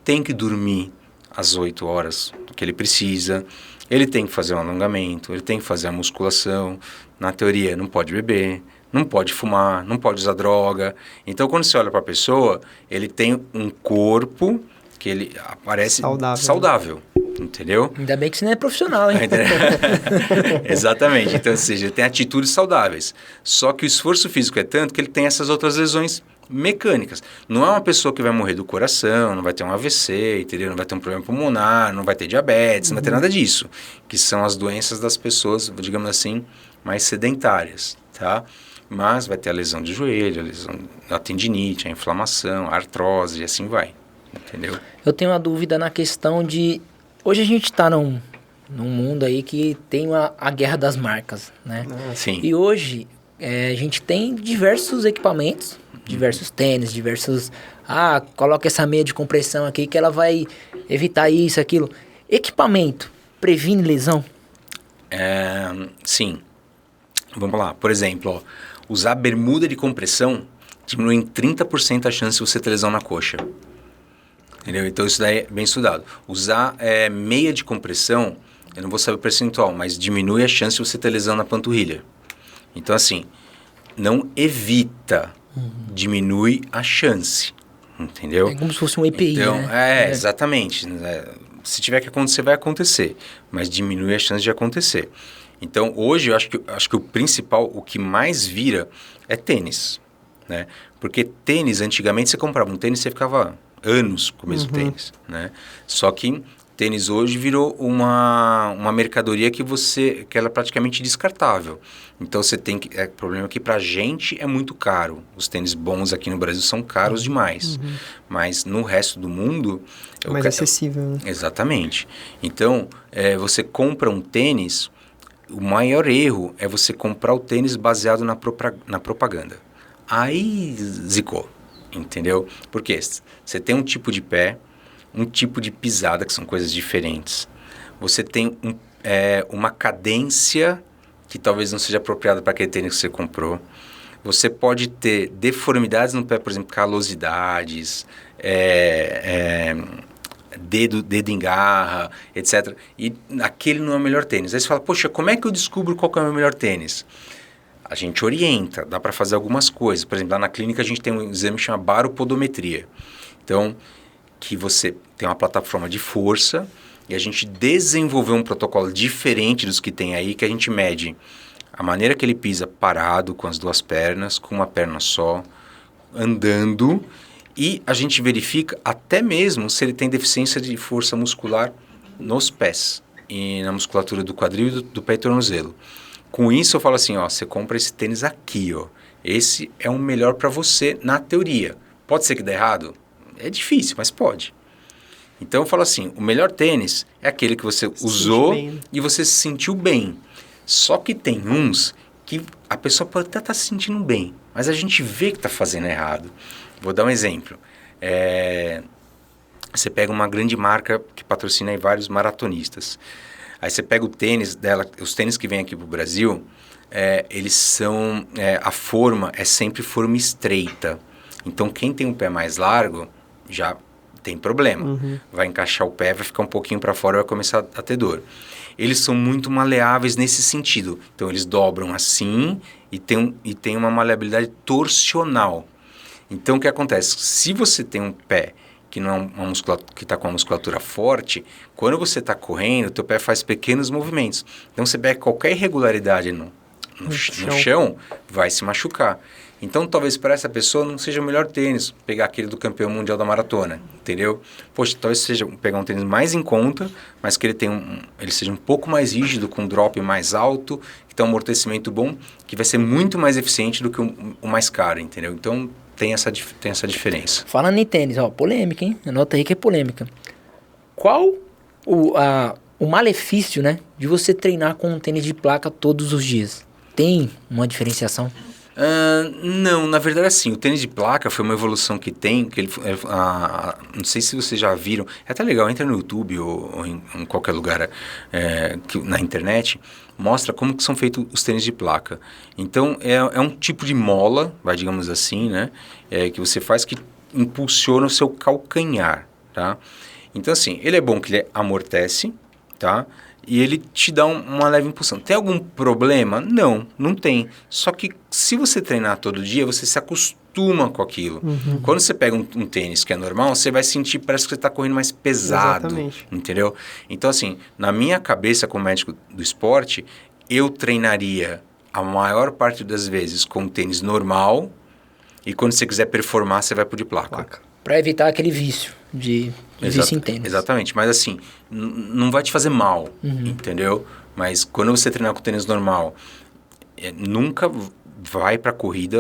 tem que dormir às 8 horas que ele precisa, ele tem que fazer um alongamento, ele tem que fazer a musculação. Na teoria, não pode beber, não pode fumar, não pode usar droga. Então, quando você olha para a pessoa, ele tem um corpo que ele aparece saudável, entendeu? Ainda bem que você não é profissional, hein? Exatamente. Então, ou seja, ele tem atitudes saudáveis. Só que o esforço físico é tanto que ele tem essas outras lesões mecânicas. Não é uma pessoa que vai morrer do coração, não vai ter um AVC, entendeu? Não vai ter um problema pulmonar, não vai ter diabetes, não vai ter nada disso. Que são as doenças das pessoas, digamos assim, mais sedentárias, tá? Mas vai ter a lesão de joelho, a lesão da tendinite, a inflamação, a artrose e assim vai, entendeu? Eu tenho uma dúvida na questão de... Hoje a gente está num mundo aí que tem a guerra das marcas, né? Sim. E hoje a gente tem diversos equipamentos, diversos tênis, diversos... coloca essa meia de compressão aqui que ela vai evitar isso, aquilo. Equipamento previne lesão? Sim. Vamos lá. Por exemplo, usar bermuda de compressão diminui em 30% a chance de você ter lesão na coxa. Entendeu? Então, isso daí é bem estudado. Usar meia de compressão, eu não vou saber o percentual, mas diminui a chance de você ter lesão na panturrilha. Então, assim, não evita, diminui a chance. Entendeu? É como se fosse um EPI, então, né? Exatamente. Se tiver que acontecer, vai acontecer. Mas diminui a chance de acontecer. Então, hoje, eu acho que o principal, o que mais vira é tênis, né? Porque tênis, antigamente, você comprava um tênis e você ficava anos com o mesmo tênis, né? Só que tênis hoje virou uma mercadoria que ela é praticamente descartável. Então, você tem que... O problema é que pra gente é muito caro. Os tênis bons aqui no Brasil são caros demais. Mas no resto do mundo... É mais acessível, né? Exatamente. Então, você compra um tênis... O maior erro é você comprar o tênis baseado na propaganda. Aí zicou, entendeu? Porque você tem um tipo de pé, um tipo de pisada, que são coisas diferentes. Você tem uma cadência que talvez não seja apropriada para aquele tênis que você comprou. Você pode ter deformidades no pé, por exemplo, calosidades, dedo em garra, etc. E aquele não é o melhor tênis. Aí você fala, poxa, como é que eu descubro qual que é o meu melhor tênis? A gente orienta, dá para fazer algumas coisas. Por exemplo, lá na clínica a gente tem um exame que chama baropodometria. Então, que você tem uma plataforma de força e a gente desenvolveu um protocolo diferente dos que tem aí, que a gente mede a maneira que ele pisa parado, com as duas pernas, com uma perna só, andando... E a gente verifica até mesmo se ele tem deficiência de força muscular nos pés e na musculatura do quadril e do pé e tornozelo. Com isso eu falo assim, você compra esse tênis aqui, esse é o melhor para você na teoria. Pode ser que dê errado? É difícil, mas pode. Então eu falo assim, o melhor tênis é aquele que você usou e você se sentiu bem. Só que tem uns que a pessoa pode até estar se sentindo bem, mas a gente vê que está fazendo errado. Vou dar um exemplo. Você pega uma grande marca que patrocina aí vários maratonistas. Aí você pega o tênis dela, os tênis que vêm aqui para o Brasil, eles são... a forma é sempre forma estreita. Então, quem tem um pé mais largo já tem problema. Vai encaixar o pé, vai ficar um pouquinho para fora, vai começar a ter dor. Eles são muito maleáveis nesse sentido. Então, eles dobram assim e tem uma maleabilidade torsional. Então, o que acontece? Se você tem um pé que não é que está com uma musculatura forte, quando você está correndo, o teu pé faz pequenos movimentos. Então, você pega qualquer irregularidade no chão, vai se machucar. Então, talvez para essa pessoa não seja o melhor tênis pegar aquele do campeão mundial da maratona, entendeu? Poxa, talvez seja pegar um tênis mais em conta, mas que ele seja um pouco mais rígido, com um drop mais alto, que tenha um amortecimento bom, que vai ser muito mais eficiente do que o mais caro, entendeu? Então, tem essa diferença. Falando em tênis, polêmica, hein? Anota aí que é polêmica. Qual o malefício, né, de você treinar com um tênis de placa todos os dias? Tem uma diferenciação? Não, na verdade assim, o tênis de placa foi uma evolução que tem, não sei se vocês já viram, é até legal, entra no YouTube ou em qualquer lugar na internet, mostra como que são feitos os tênis de placa. Então, é um tipo de mola, digamos assim, né, que você faz que impulsiona o seu calcanhar, tá? Então assim, ele é bom que ele amortece, tá? E ele te dá uma leve impulsão. Tem algum problema? Não tem. Só que se você treinar todo dia, você se acostuma com aquilo. Quando você pega um tênis que é normal, você vai sentir, parece que você está correndo mais pesado. Exatamente. Entendeu? Então, assim, na minha cabeça como médico do esporte, eu treinaria a maior parte das vezes com um tênis normal e quando você quiser performar, você vai pro de placa. Para evitar aquele vício vício em tênis. Exatamente, mas assim, não vai te fazer mal, entendeu? Mas quando você treinar com tênis normal, nunca vai para a corrida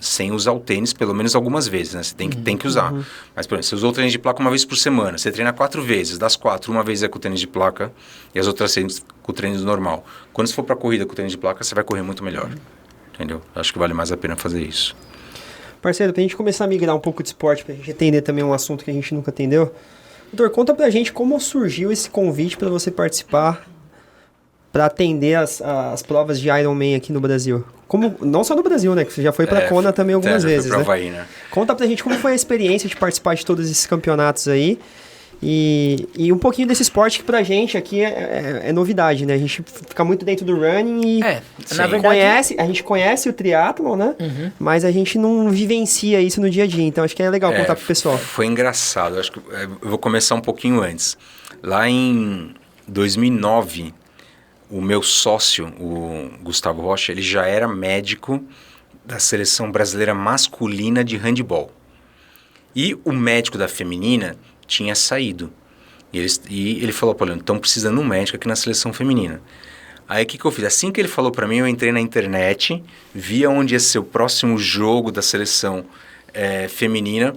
sem usar o tênis pelo menos algumas vezes, né? Você tem que usar. Mas, por exemplo, você usou o tênis de placa uma vez por semana, você treina 4 vezes, das 4, uma vez é com o tênis de placa e as outras 6 com o tênis normal. Quando você for para a corrida com o tênis de placa, você vai correr muito melhor, entendeu? Acho que vale mais a pena fazer isso. Parceiro, pra gente começar a migrar um pouco de esporte, pra gente entender também um assunto que a gente nunca entendeu. Doutor, conta pra gente como surgiu esse convite para você participar, para atender as provas de Ironman aqui no Brasil. Não só no Brasil, né? Que você já foi pra Kona também algumas vezes, né? Havaí, né? Conta pra gente como foi a experiência de participar de todos esses campeonatos aí. E um pouquinho desse esporte que pra gente aqui é novidade, né? A gente fica muito dentro do running e na verdade, a gente conhece o triatlon, né? Mas a gente não vivencia isso no dia a dia. Então acho que é legal contar pro pessoal. Foi engraçado. Acho que eu vou começar um pouquinho antes. Lá em 2009, o meu sócio, o Gustavo Rocha, ele já era médico da seleção brasileira masculina de handebol. E o médico da feminina tinha saído. E ele falou, Paulo, estão precisando de um médico aqui na seleção feminina. Aí o que eu fiz? Assim que ele falou para mim, eu entrei na internet, via onde ia ser o próximo jogo da seleção feminina,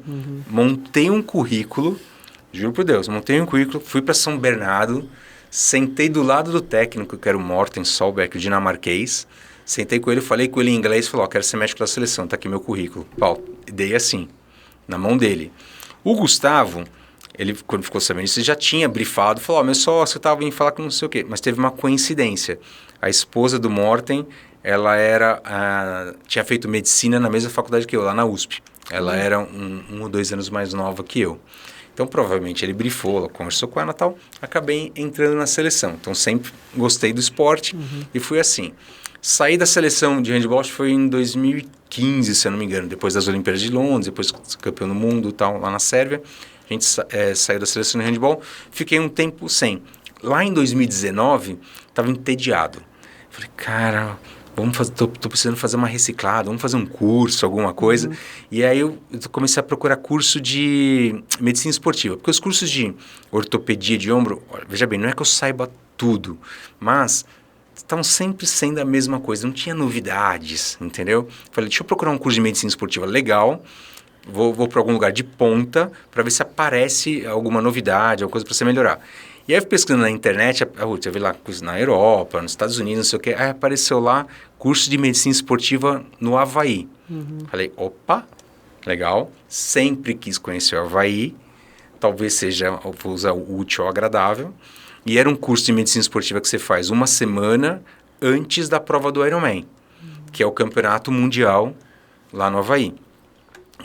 montei um currículo, juro por Deus, fui para São Bernardo, sentei do lado do técnico, que era o Morten Solberg, o dinamarquês, sentei com ele, falei com ele em inglês, falou, quero ser médico da seleção, tá aqui meu currículo. Paulo, dei assim, na mão dele. O Gustavo, ele, quando ficou sabendo isso, ele já tinha brifado, falou, meu sócio, eu estava em falar com não sei o quê, mas teve uma coincidência. A esposa do Morten, ela tinha feito medicina na mesma faculdade que eu, lá na USP. Ela era 1 ou 2 anos mais nova que eu. Então, provavelmente, ele brifou, conversou com ela e tal, acabei entrando na seleção. Então, sempre gostei do esporte e fui assim. Saí da seleção de handebol, acho que foi em 2015, se eu não me engano, depois das Olimpíadas de Londres, depois campeão do mundo e tal, lá na Sérvia. A gente saiu da seleção de handebol, fiquei um tempo sem. Lá em 2019, estava entediado. Falei, cara, tô precisando fazer uma reciclada, vamos fazer um curso, alguma coisa. E aí eu comecei a procurar curso de medicina esportiva, porque os cursos de ortopedia de ombro, veja bem, não é que eu saiba tudo, mas estavam sempre sendo a mesma coisa, não tinha novidades, entendeu? Falei, deixa eu procurar um curso de medicina esportiva legal, vou para algum lugar de ponta para ver se aparece alguma novidade, alguma coisa para você melhorar. E aí eu pesquisando na internet, eu vi lá coisa na Europa, nos Estados Unidos, não sei o que, aí apareceu lá curso de medicina esportiva no Havaí. Falei, opa, legal. Sempre quis conhecer o Havaí. Talvez seja, vou usar o útil ou agradável. E era um curso de medicina esportiva que você faz uma semana antes da prova do Ironman, que é o campeonato mundial lá no Havaí.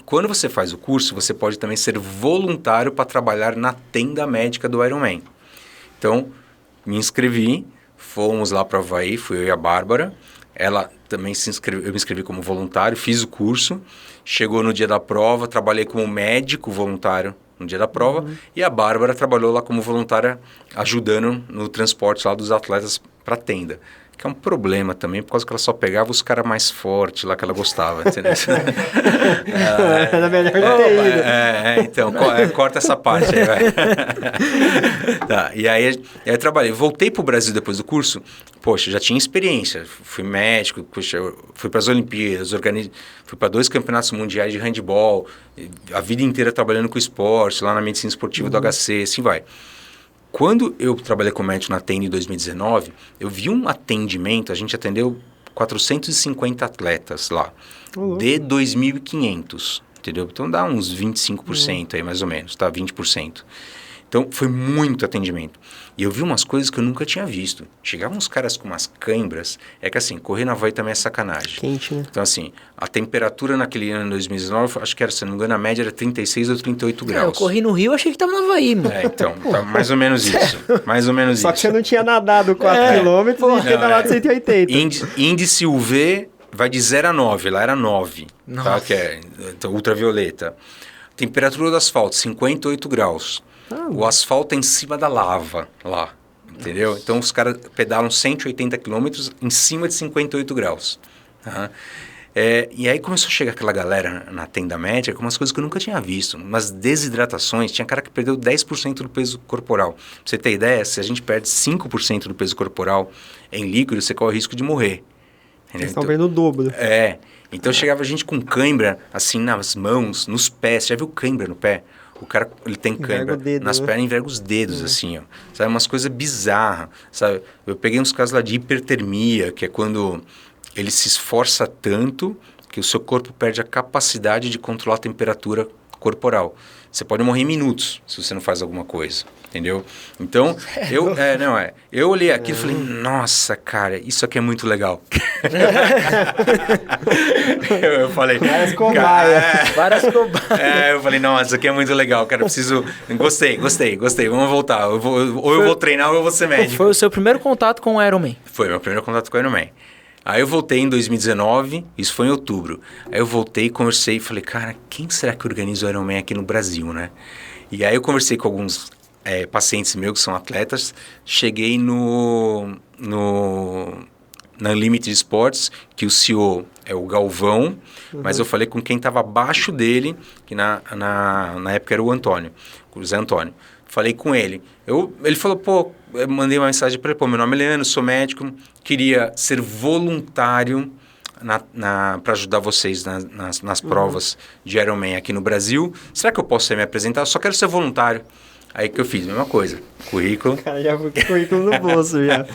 Quando você faz o curso, você pode também ser voluntário para trabalhar na tenda médica do Ironman. Então, me inscrevi, fomos lá para o Havaí, fui eu e a Bárbara. Ela também se inscreveu, eu me inscrevi como voluntário, fiz o curso. Chegou no dia da prova, trabalhei como médico voluntário no dia da prova. E a Bárbara trabalhou lá como voluntária, ajudando no transporte lá dos atletas para a tenda. Que é um problema também, por causa que ela só pegava os caras mais fortes lá que ela gostava, entendeu? Era melhor ter ido. Então, corta essa parte aí, vai. Tá, e aí eu trabalhei. Voltei pro Brasil depois do curso, poxa, já tinha experiência. Fui médico, poxa, fui para as Olimpíadas, fui para 2 campeonatos mundiais de handebol, a vida inteira trabalhando com esporte, lá na medicina esportiva do HC, assim vai. Quando eu trabalhei com médico na TEN em 2019, eu vi um atendimento, a gente atendeu 450 atletas lá, de 2.500, entendeu? Então dá uns 25% aí mais ou menos, tá? 20%. Então foi muito atendimento. E eu vi umas coisas que eu nunca tinha visto. Chegavam uns caras com umas cãibras, é que assim, correr na Havaí também é sacanagem. Quente, né? Então assim, a temperatura naquele ano, em 2019, acho que era, se não me engano, a média era 36 ou 38 graus. Eu corri no Rio, achei que tava no Havaí, mano. Então, tá mais ou menos isso. Mais ou menos Só isso. que você não tinha nadado 4 quilômetros e pedalado 180. Índice UV vai de 0 a 9, lá era 9, tá? Que é então, ultravioleta. Temperatura do asfalto, 58 graus. O asfalto é em cima da lava lá, entendeu? Nossa. Então os caras pedalam 180 quilômetros em cima de 58 graus. Tá? E aí começou a chegar aquela galera na tenda médica com umas coisas que eu nunca tinha visto. Umas desidratações, tinha cara que perdeu 10% do peso corporal. Pra você ter ideia, se a gente perde 5% do peso corporal em líquido, você corre o risco de morrer. Eles estão vendo o dobro. Então chegava gente com cãibra, assim, nas mãos, nos pés. Você já viu cãibra no pé? O cara, ele tem cãibra nas pernas, enverga os dedos, assim, ó. Sabe, umas coisas bizarras, sabe? Eu peguei uns casos lá de hipertermia, que é quando ele se esforça tanto que o seu corpo perde a capacidade de controlar a temperatura corporal. Você pode morrer em minutos se você não faz alguma coisa, entendeu? Então, eu olhei aquilo e falei, nossa, cara, isso aqui é muito legal. eu falei... Várias cobaias. Eu falei, nossa, isso aqui é muito legal, cara, eu preciso... Gostei, vamos voltar. Eu vou treinar ou eu vou ser médico. Foi o seu primeiro contato com o Ironman? Foi meu primeiro contato com o Ironman. Aí eu voltei em 2019, isso foi em outubro. Aí eu voltei, conversei e falei, cara, quem será que organiza o Ironman aqui no Brasil, né? E aí eu conversei com alguns pacientes meus que são atletas, cheguei na Unlimited Sports, que o CEO é o Galvão, mas eu falei com quem estava abaixo dele, que na época era o Antônio, o Zé Antônio. Falei com ele. Ele falou, eu mandei uma mensagem para ele, meu nome é Leandro, sou médico, queria ser voluntário para ajudar vocês nas provas de Ironman aqui no Brasil. Será que eu posso me apresentar? Eu só quero ser voluntário. Aí que eu fiz, mesma coisa, currículo. O cara já foi com currículo no bolso, já.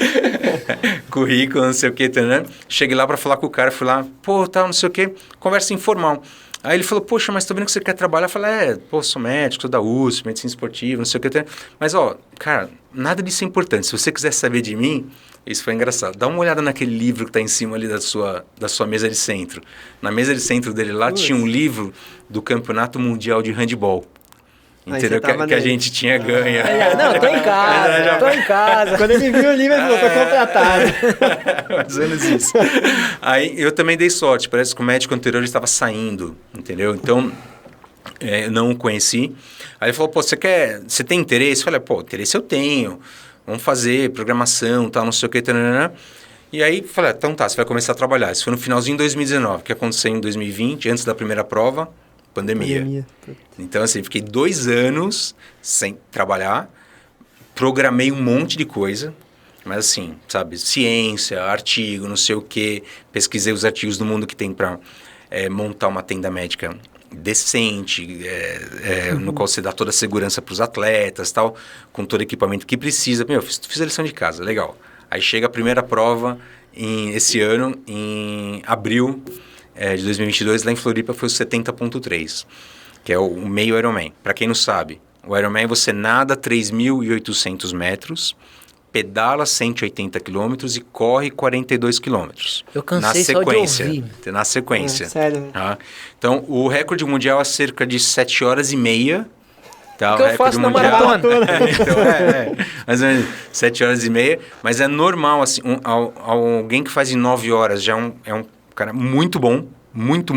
Currículo, não sei o que, né? Cheguei lá para falar com o cara, fui lá, tal, não sei o que, conversa informal. Aí ele falou, poxa, mas tô vendo que você quer trabalhar. Eu falei, sou médico, sou da USP, medicina esportiva, não sei o que. Mas, cara, nada disso é importante. Se você quiser saber de mim, isso foi engraçado. Dá uma olhada naquele livro que tá em cima ali da sua mesa de centro. Na mesa de centro dele lá tinha um livro do Campeonato Mundial de Handebol. Entendeu? Que a gente tinha ganho. Não, tô em casa. Quando ele viu o livro, ele falou, tô contratado. Mais ou menos isso. Aí eu também dei sorte, parece que o médico anterior estava saindo, entendeu? Então, eu não o conheci. Aí ele falou, você tem interesse? Eu falei, interesse eu tenho. Vamos fazer programação, tal, não sei o que, tarará. E aí, falei, então tá, você vai começar a trabalhar. Isso foi no finalzinho de 2019, que aconteceu em 2020, antes da primeira prova. Pandemia. Então, assim, fiquei 2 anos sem trabalhar, programei um monte de coisa, mas assim, sabe, ciência, artigo, não sei o quê, pesquisei os artigos do mundo que tem para montar uma tenda médica decente, no qual você dá toda a segurança para os atletas, tal, com todo o equipamento que precisa. Fiz a lição de casa, legal. Aí chega a primeira prova esse ano, em abril, de 2022 lá em Floripa foi o 70.3, que é o meio Ironman. Para quem não sabe, o Ironman você nada 3.800 metros, pedala 180 quilômetros e corre 42 quilômetros. Eu cansei só de ouvir. Na sequência. Sério? Tá? Então, o recorde mundial é cerca de 7 horas e meia. Tá? O que eu faço na maratona. Então, mais ou menos 7 horas e meia. Mas é normal, assim, alguém que faz em 9 horas já é um cara muito bom, muito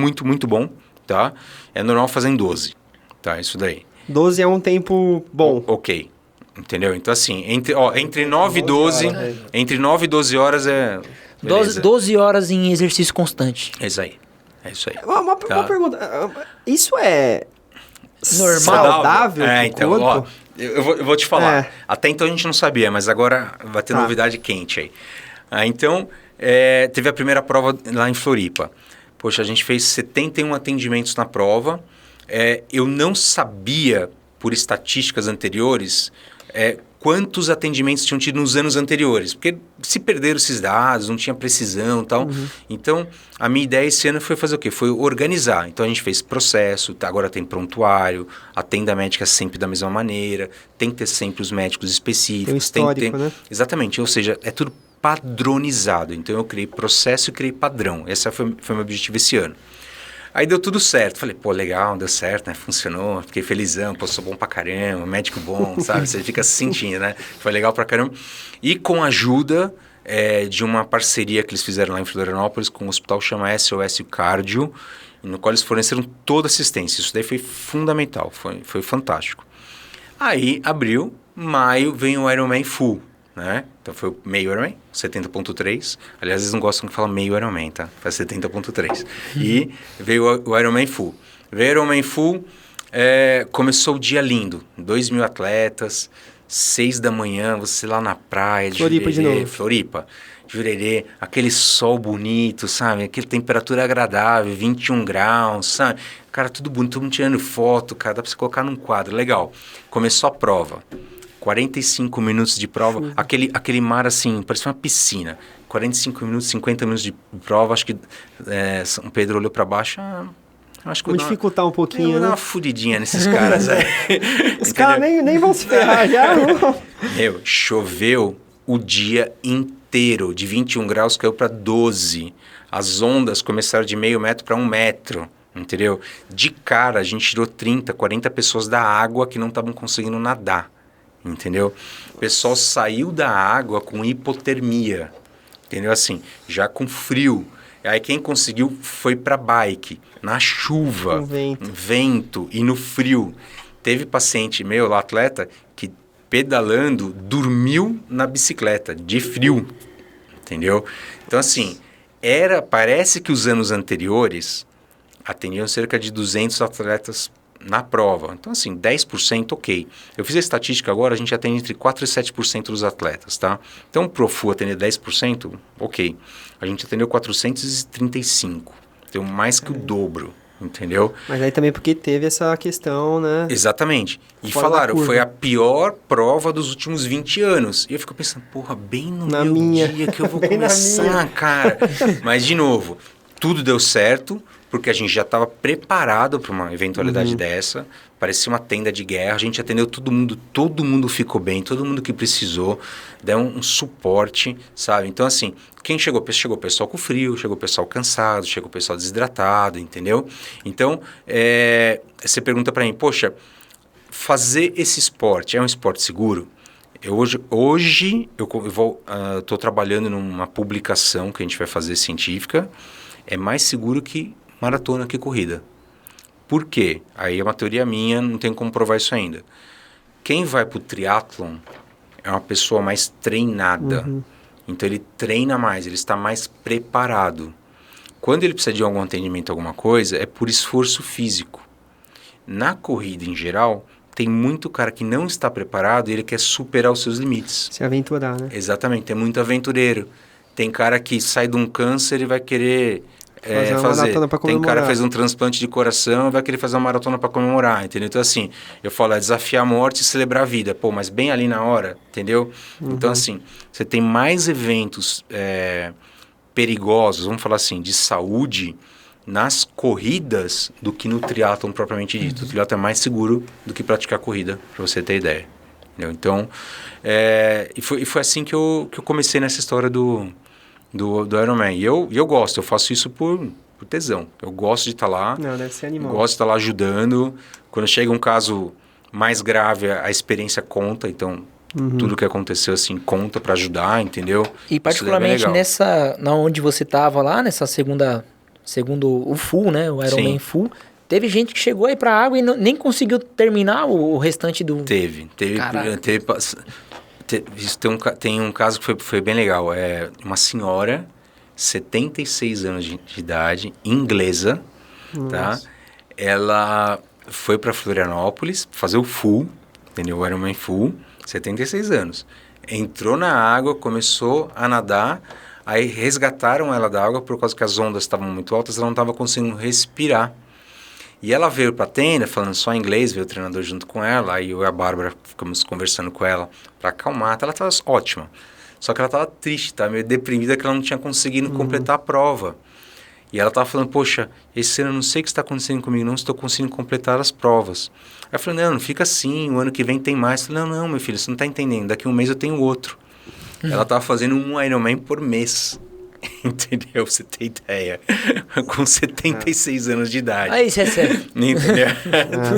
bom, tá? É normal fazer em 12, tá? Isso daí. 12 é um tempo bom. Ok. Entendeu? Então, assim, entre 9 e 12, entre 9 e 12 horas é... 12 horas em exercício constante. É isso aí. É isso aí. Uma pergunta. Isso é normal? Saudável? Então, ó, eu vou te falar. Até então a gente não sabia, mas agora vai ter novidade quente aí. Então, teve a primeira prova lá em Floripa. Poxa, a gente fez 71 atendimentos na prova. Eu não sabia, por estatísticas anteriores... quantos atendimentos tinham tido nos anos anteriores, porque se perderam esses dados, não tinha precisão e tal. Uhum. Então, a minha ideia esse ano foi fazer o quê? Foi organizar. Então, a gente fez processo, agora tem prontuário, a tenda médica sempre da mesma maneira, tem que ter sempre os médicos específicos. Tem um histórico, né? Exatamente, ou seja, é tudo padronizado. Então, eu criei processo e criei padrão. Esse foi o meu objetivo esse ano. Aí deu tudo certo. Falei, pô, legal, deu certo, né? Funcionou. Fiquei felizão, pô, sou bom pra caramba, médico bom, sabe? Você fica se sentindo, né? Foi legal pra caramba. E com a ajuda de uma parceria que eles fizeram lá em Florianópolis com um hospital que chama SOS Cardio, no qual eles forneceram toda a assistência. Isso daí foi fundamental, foi fantástico. Aí, abril, maio, vem o Ironman Full, né? Então foi o meio Ironman, 70.3. Aliás, eles não gostam que fala meio Ironman, tá? Faz 70.3. E veio o Ironman Full. Veio o Ironman Full, começou o dia lindo. 2.000 atletas, 6 da manhã, você lá na praia de Floripa Jurerê, de novo. Floripa, Jurerê, aquele sol bonito, sabe? Aquela temperatura agradável, 21 graus, sabe? Cara, tudo bonito, todo mundo tirando foto, cara, dá pra você colocar num quadro. Legal. Começou a prova. 45 minutos de prova, aquele mar assim, parecia uma piscina. 45 minutos, 50 minutos de prova, acho que São Pedro olhou para baixo, acho que vou dificultar um pouquinho, vou dar uma furidinha nesses caras aí. Os caras nem vão se ferrar já. Choveu o dia inteiro, de 21 graus caiu para 12. As ondas começaram de meio metro para 1 metro. Entendeu? De cara, a gente tirou 30, 40 pessoas da água que não estavam conseguindo nadar. Entendeu? O pessoal saiu da água com hipotermia, entendeu? Assim, já com frio. Aí quem conseguiu foi para bike, na chuva, vento e no frio. Teve paciente meu, lá atleta, que pedalando dormiu na bicicleta, de frio, entendeu? Então assim, parece que os anos anteriores atendiam cerca de 200 atletas na prova. Então, assim, 10%, ok. Eu fiz a estatística agora, a gente atende entre 4% e 7% dos atletas, tá? Então, pro FU atender 10%, ok. A gente atendeu 435. Então, mais que o dobro, entendeu? Mas aí também porque teve essa questão, né? Exatamente. E falaram, foi a pior prova dos últimos 20 anos. E eu fico pensando, porra, bem no meu dia que eu vou começar, cara. Mas, de novo, tudo deu certo, porque a gente já estava preparado para uma eventualidade dessa, parecia uma tenda de guerra, a gente atendeu todo mundo ficou bem, todo mundo que precisou, deu um suporte, sabe? Então, assim, quem chegou o pessoal com frio, chegou o pessoal cansado, chegou o pessoal desidratado, entendeu? Então, você pergunta para mim, poxa, fazer esse esporte é um esporte seguro? Hoje eu estou trabalhando numa publicação que a gente vai fazer científica, é mais seguro que maratona que corrida. Por quê? Aí é uma teoria minha, não tenho como provar isso ainda. Quem vai para o triatlon é uma pessoa mais treinada. Então ele treina mais, ele está mais preparado. Quando ele precisa de algum atendimento, alguma coisa, é por esforço físico. Na corrida em geral, tem muito cara que não está preparado e ele quer superar os seus limites. Se aventurar, né? Exatamente, tem muito aventureiro. Tem cara que sai de um câncer e vai querer fazer. Tem cara que fez um transplante de coração e vai querer fazer uma maratona para comemorar, entendeu? Então, assim, eu falo, desafiar a morte e celebrar a vida. Pô, mas bem ali na hora, entendeu? Então, assim, você tem mais eventos perigosos, vamos falar assim, de saúde, nas corridas do que no triatlon propriamente dito. O triatlon é mais seguro do que praticar corrida, para você ter ideia. Entendeu? Então, e foi assim que eu comecei nessa história do Ironman. E eu gosto, eu faço isso por tesão. Eu gosto de estar lá. Não, deve ser animal. Gosto de estar lá ajudando. Quando chega um caso mais grave, a experiência conta. Então, tudo que aconteceu assim conta para ajudar, entendeu? E particularmente na onde você estava lá, nessa segundo o full, né? O Ironman Full. Teve gente que chegou aí pra água e nem conseguiu terminar o restante do... Teve. Tem um caso que foi bem legal. É uma senhora, 76 anos de idade, inglesa, tá? Ela foi para Florianópolis fazer o full, entendeu? O Ironman Full, 76 anos. Entrou na água, começou a nadar, aí resgataram ela da água por causa que as ondas estavam muito altas, ela não estava conseguindo respirar. E ela veio para a tenda, falando só inglês, veio o treinador junto com ela, aí eu e a Bárbara ficamos conversando com ela para acalmar. Ela estava ótima, só que ela estava triste, tá meio deprimida que ela não tinha conseguido completar a prova. E ela estava falando, poxa, esse ano eu não sei o que está acontecendo comigo, não estou conseguindo completar as provas. Aí eu falei, não fica assim, o ano que vem tem mais. Eu falei, não, meu filho, você não está entendendo, daqui a um mês eu tenho outro. Ela estava fazendo um Ironman por mês. Entendeu? Pra você ter ideia. Com 76 anos de idade. Aí, isso é sério. Entendeu?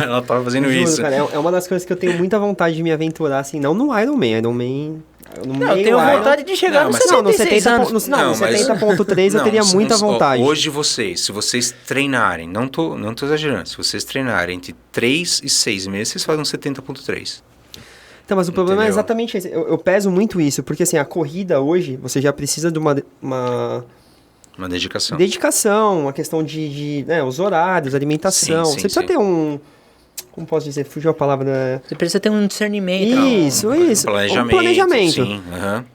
Ela tava fazendo isso. Cara, é uma das coisas que eu tenho muita vontade de me aventurar, assim, não no Ironman. Não, eu tenho vontade de chegar no 76 anos. No 70.3 eu teria muita vontade. Hoje se vocês treinarem, não tô exagerando, se vocês treinarem entre 3 e 6 meses, vocês fazem um 70.3. Então, mas o problema é exatamente esse. Eu peso muito isso, porque assim, a corrida hoje, você já precisa de uma dedicação. Dedicação, uma questão de os horários, alimentação. Sim, você precisa ter um... Como posso dizer? Fugiu a palavra. Você precisa ter um discernimento. Isso. Um planejamento. Sim,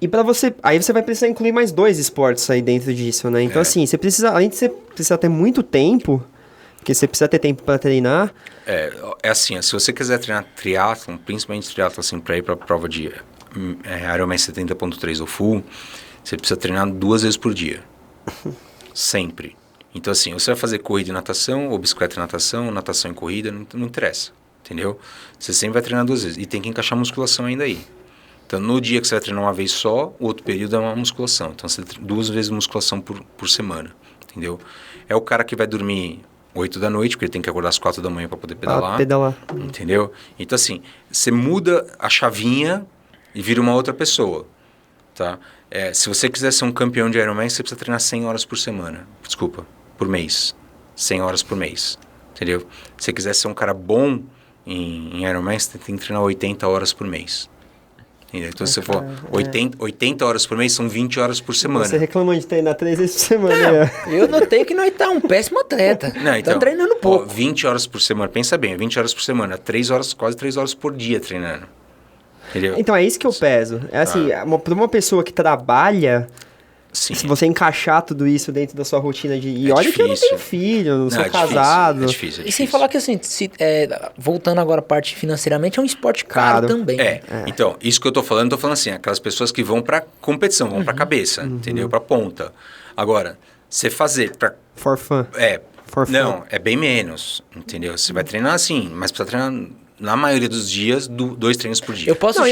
E para você... Aí você vai precisar incluir mais 2 esportes aí dentro disso, né? Então, assim, você precisa... Além de você precisar ter muito tempo... Porque você precisa ter tempo para treinar. É assim, se você quiser treinar triatlon, principalmente triatlon assim, para ir para a prova de Ironman 70.3 ou full, você precisa treinar 2 vezes por dia. Sempre. Então assim, você vai fazer corrida e natação, ou bicicleta e natação e corrida, não interessa, entendeu? Você sempre vai treinar 2 vezes. E tem que encaixar musculação ainda aí. Então no dia que você vai treinar uma vez só, o outro período é uma musculação. Então você tem 2 vezes musculação por semana, entendeu? É o cara que vai dormir 8 da noite, porque ele tem que acordar às 4 da manhã para poder pedalar. Entendeu? Então, assim, você muda a chavinha e vira uma outra pessoa, tá? Se você quiser ser um campeão de Ironman, você precisa treinar 100 horas por semana. Desculpa, por mês. 100 horas por mês, entendeu? Se você quiser ser um cara bom em Ironman, você tem que treinar 80 horas por mês. Entendeu? Então, se você for 80 horas por mês, são 20 horas por semana. Você reclama de treinar 3 vezes por semana. Eu notei que nós tá um péssimo atleta. Não, então, treinando pouco. 20 horas por semana, pensa bem, 20 horas por semana, quase 3 horas por dia treinando. Entendeu? Então, é isso que eu peso. É assim, para uma pessoa que trabalha... Sim. Se você encaixar tudo isso dentro da sua rotina de... E olha que eu não tenho filho, não sou casado. É difícil. E sem falar que assim, voltando agora a parte financeiramente, é um esporte caro também. Então, isso que eu tô falando assim, aquelas pessoas que vão pra competição, vão pra cabeça, entendeu? Pra ponta. Agora, você fazer pra... For fun. Não, é bem menos, entendeu? Você vai treinar assim, mas precisa treinar... Na maioria dos dias, 2 treinos por dia. Eu posso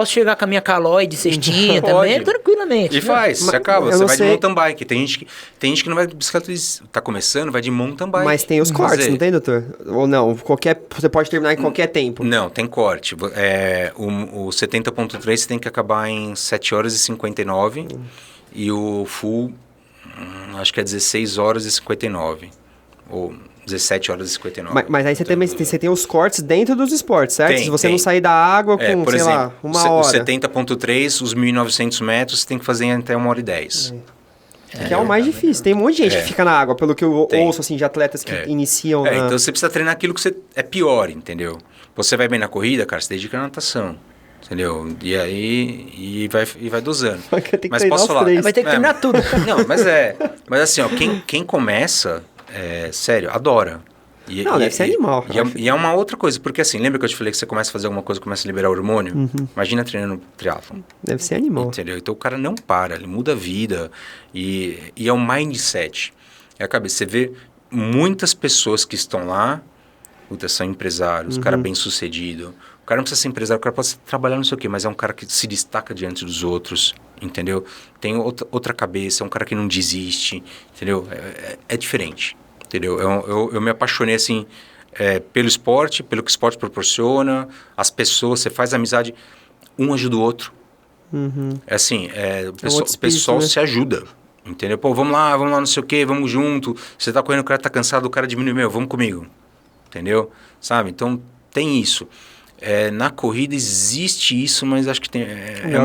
chegar com a minha calói de cestinha também, tranquilamente. E você acaba, você vai de mountain bike. Tem gente que não vai de bicicleta, tá começando, vai de mountain bike. Mas tem os cortes, não tem, doutor? Ou não? Você pode terminar em qualquer tempo? Não, tem corte. O 70.3 você tem que acabar em 7 horas e 59. E o full, acho que é 16 horas e 59. Ou 17 horas e 59. Mas aí você tem os cortes dentro dos esportes, certo? Se você não sair da água com, por exemplo, lá, uma hora. O 70.3, os 1.900 metros, você tem que fazer em até 1h10. Que é o mais difícil. Tem um monte de gente que fica na água, pelo que eu ouço assim, de atletas que iniciam... Então você precisa treinar aquilo que você é pior, entendeu? Você vai bem na corrida, cara, você dedica na natação. Entendeu? E aí vai dosando. Mas posso falar? Vai ter que treinar tudo. Não, mas assim, ó, quem começa... sério, adora. Deve ser animal. E é uma outra coisa, porque assim, lembra que eu te falei que você começa a fazer alguma coisa, começa a liberar hormônio? Imagina treinando triatlon. Deve ser animal. Entendeu? Então o cara não para, ele muda a vida e é um mindset. É a cabeça. Você vê muitas pessoas que estão lá, são empresários, cara bem sucedido. O cara não precisa ser empresário, o cara pode trabalhar não sei o quê, mas é um cara que se destaca diante dos outros, entendeu? Tem outra cabeça, é um cara que não desiste, entendeu? É diferente, entendeu? Eu me apaixonei, assim, pelo esporte, pelo que o esporte proporciona, as pessoas, você faz amizade, um ajuda o outro. É assim, o pessoal se ajuda, entendeu? Pô, vamos lá, não sei o quê, vamos junto. Você tá correndo, o cara tá cansado, o cara diminui, vamos comigo, entendeu? Sabe? Então, tem isso. Na corrida existe isso, mas acho que tem...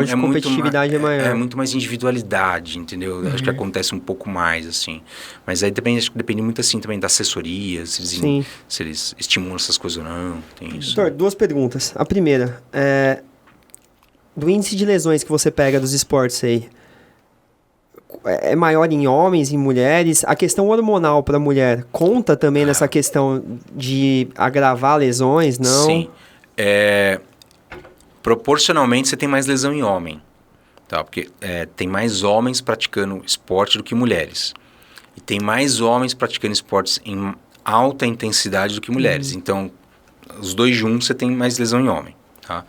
de competitividade é maior. É muito mais individualidade, entendeu? Acho que acontece um pouco mais, assim. Mas aí acho que depende muito, assim, também da assessoria, se eles estimulam essas coisas ou não, tem isso. Doutor, 2 perguntas. A primeira, do índice de lesões que você pega dos esportes aí, é maior em homens, em mulheres? A questão hormonal para a mulher conta também nessa questão de agravar lesões, não? Sim. Proporcionalmente você tem mais lesão em homem, tá? Porque tem mais homens praticando esporte do que mulheres. E tem mais homens praticando esportes em alta intensidade do que mulheres. Então, os dois juntos você tem mais lesão em homem, tá?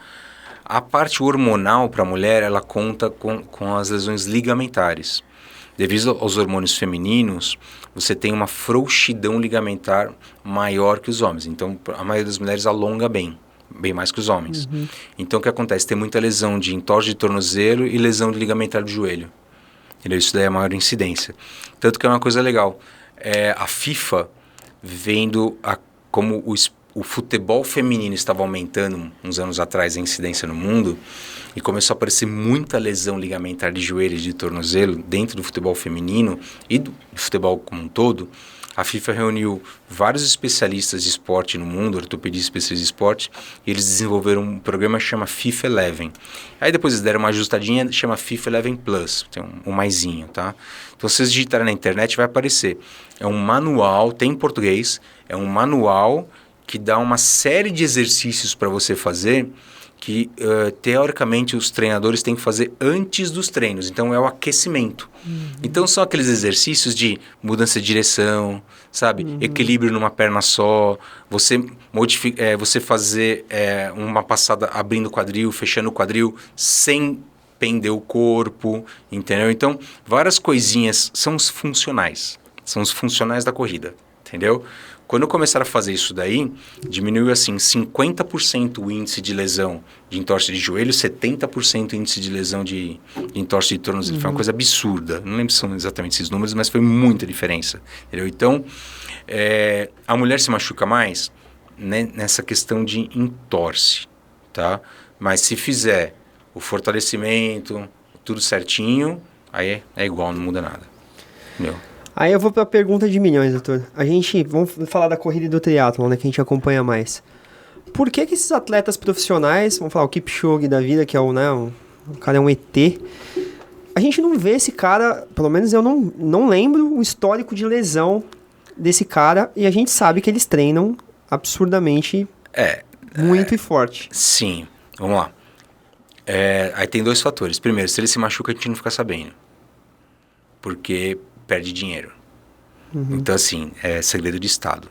A parte hormonal para a mulher, ela conta com as lesões ligamentares. Devido aos hormônios femininos, você tem uma frouxidão ligamentar maior que os homens. Então, a maioria das mulheres alonga bem mais que os homens. Então, o que acontece? Tem muita lesão de entorse de tornozelo e lesão de ligamentar do joelho. Entendeu? Isso daí é a maior incidência. Tanto que é uma coisa legal. A FIFA, vendo como o futebol feminino estava aumentando uns anos atrás a incidência no mundo, e começou a aparecer muita lesão ligamentar de joelho e de tornozelo dentro do futebol feminino e do futebol como um todo, a FIFA reuniu vários especialistas de esporte no mundo, ortopedistas especialistas de esporte, e eles desenvolveram um programa que chama FIFA 11. Aí depois eles deram uma ajustadinha, chama FIFA 11 Plus, tem um maisinho, tá? Então, se vocês digitarem na internet, vai aparecer. É um manual, tem em português, é um manual que dá uma série de exercícios para você fazer que, teoricamente, os treinadores têm que fazer antes dos treinos. Então, é o aquecimento. Então, são aqueles exercícios de mudança de direção, sabe? Equilíbrio numa perna só, você fazer uma passada abrindo o quadril, fechando o quadril, sem pender o corpo, entendeu? Então, várias coisinhas são os funcionais da corrida, entendeu? Quando começaram a fazer isso daí, diminuiu assim 50% o índice de lesão de entorse de joelho, 70% o índice de lesão de entorse de tornozelo. Foi uma coisa absurda. Não lembro se são exatamente esses números, mas foi muita diferença. Entendeu? Então, a mulher se machuca mais, né, nessa questão de entorse, tá? Mas se fizer o fortalecimento, tudo certinho, aí é igual, não muda nada. Entendeu? Aí eu vou para a pergunta de milhões, doutor. Vamos falar da corrida e do triatlon, né, que a gente acompanha mais. Por que esses atletas profissionais, vamos falar o Kipchoge da vida, que é o cara é um ET, a gente não vê esse cara, pelo menos eu não lembro o histórico de lesão desse cara, e a gente sabe que eles treinam absurdamente muito e forte. Sim, vamos lá. Aí tem 2 fatores. Primeiro, se ele se machuca, a gente não fica sabendo. Porque perde dinheiro. Então, assim, é segredo de Estado,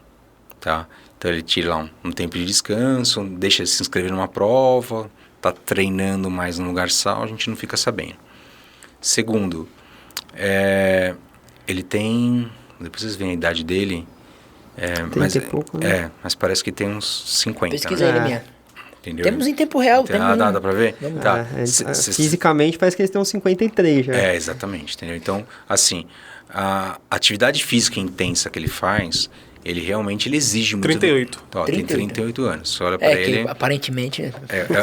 tá? Então, ele tira lá um tempo de descanso, deixa ele se inscrever numa prova, tá treinando mais no lugar sal, a gente não fica sabendo. Segundo, ele tem... Depois vocês veem a idade dele, mas, pouco, né? mas parece que tem uns 50. Pesquisa ele, minha. Entendeu? Temos em tempo real. Dá pra ver? Tá. Fisicamente parece que eles têm uns 53 já. Exatamente, entendeu? Então, assim, a atividade física intensa que ele faz, ele realmente exige muito... 38. Tem 38 anos. Você olha pra ele... Aparentemente...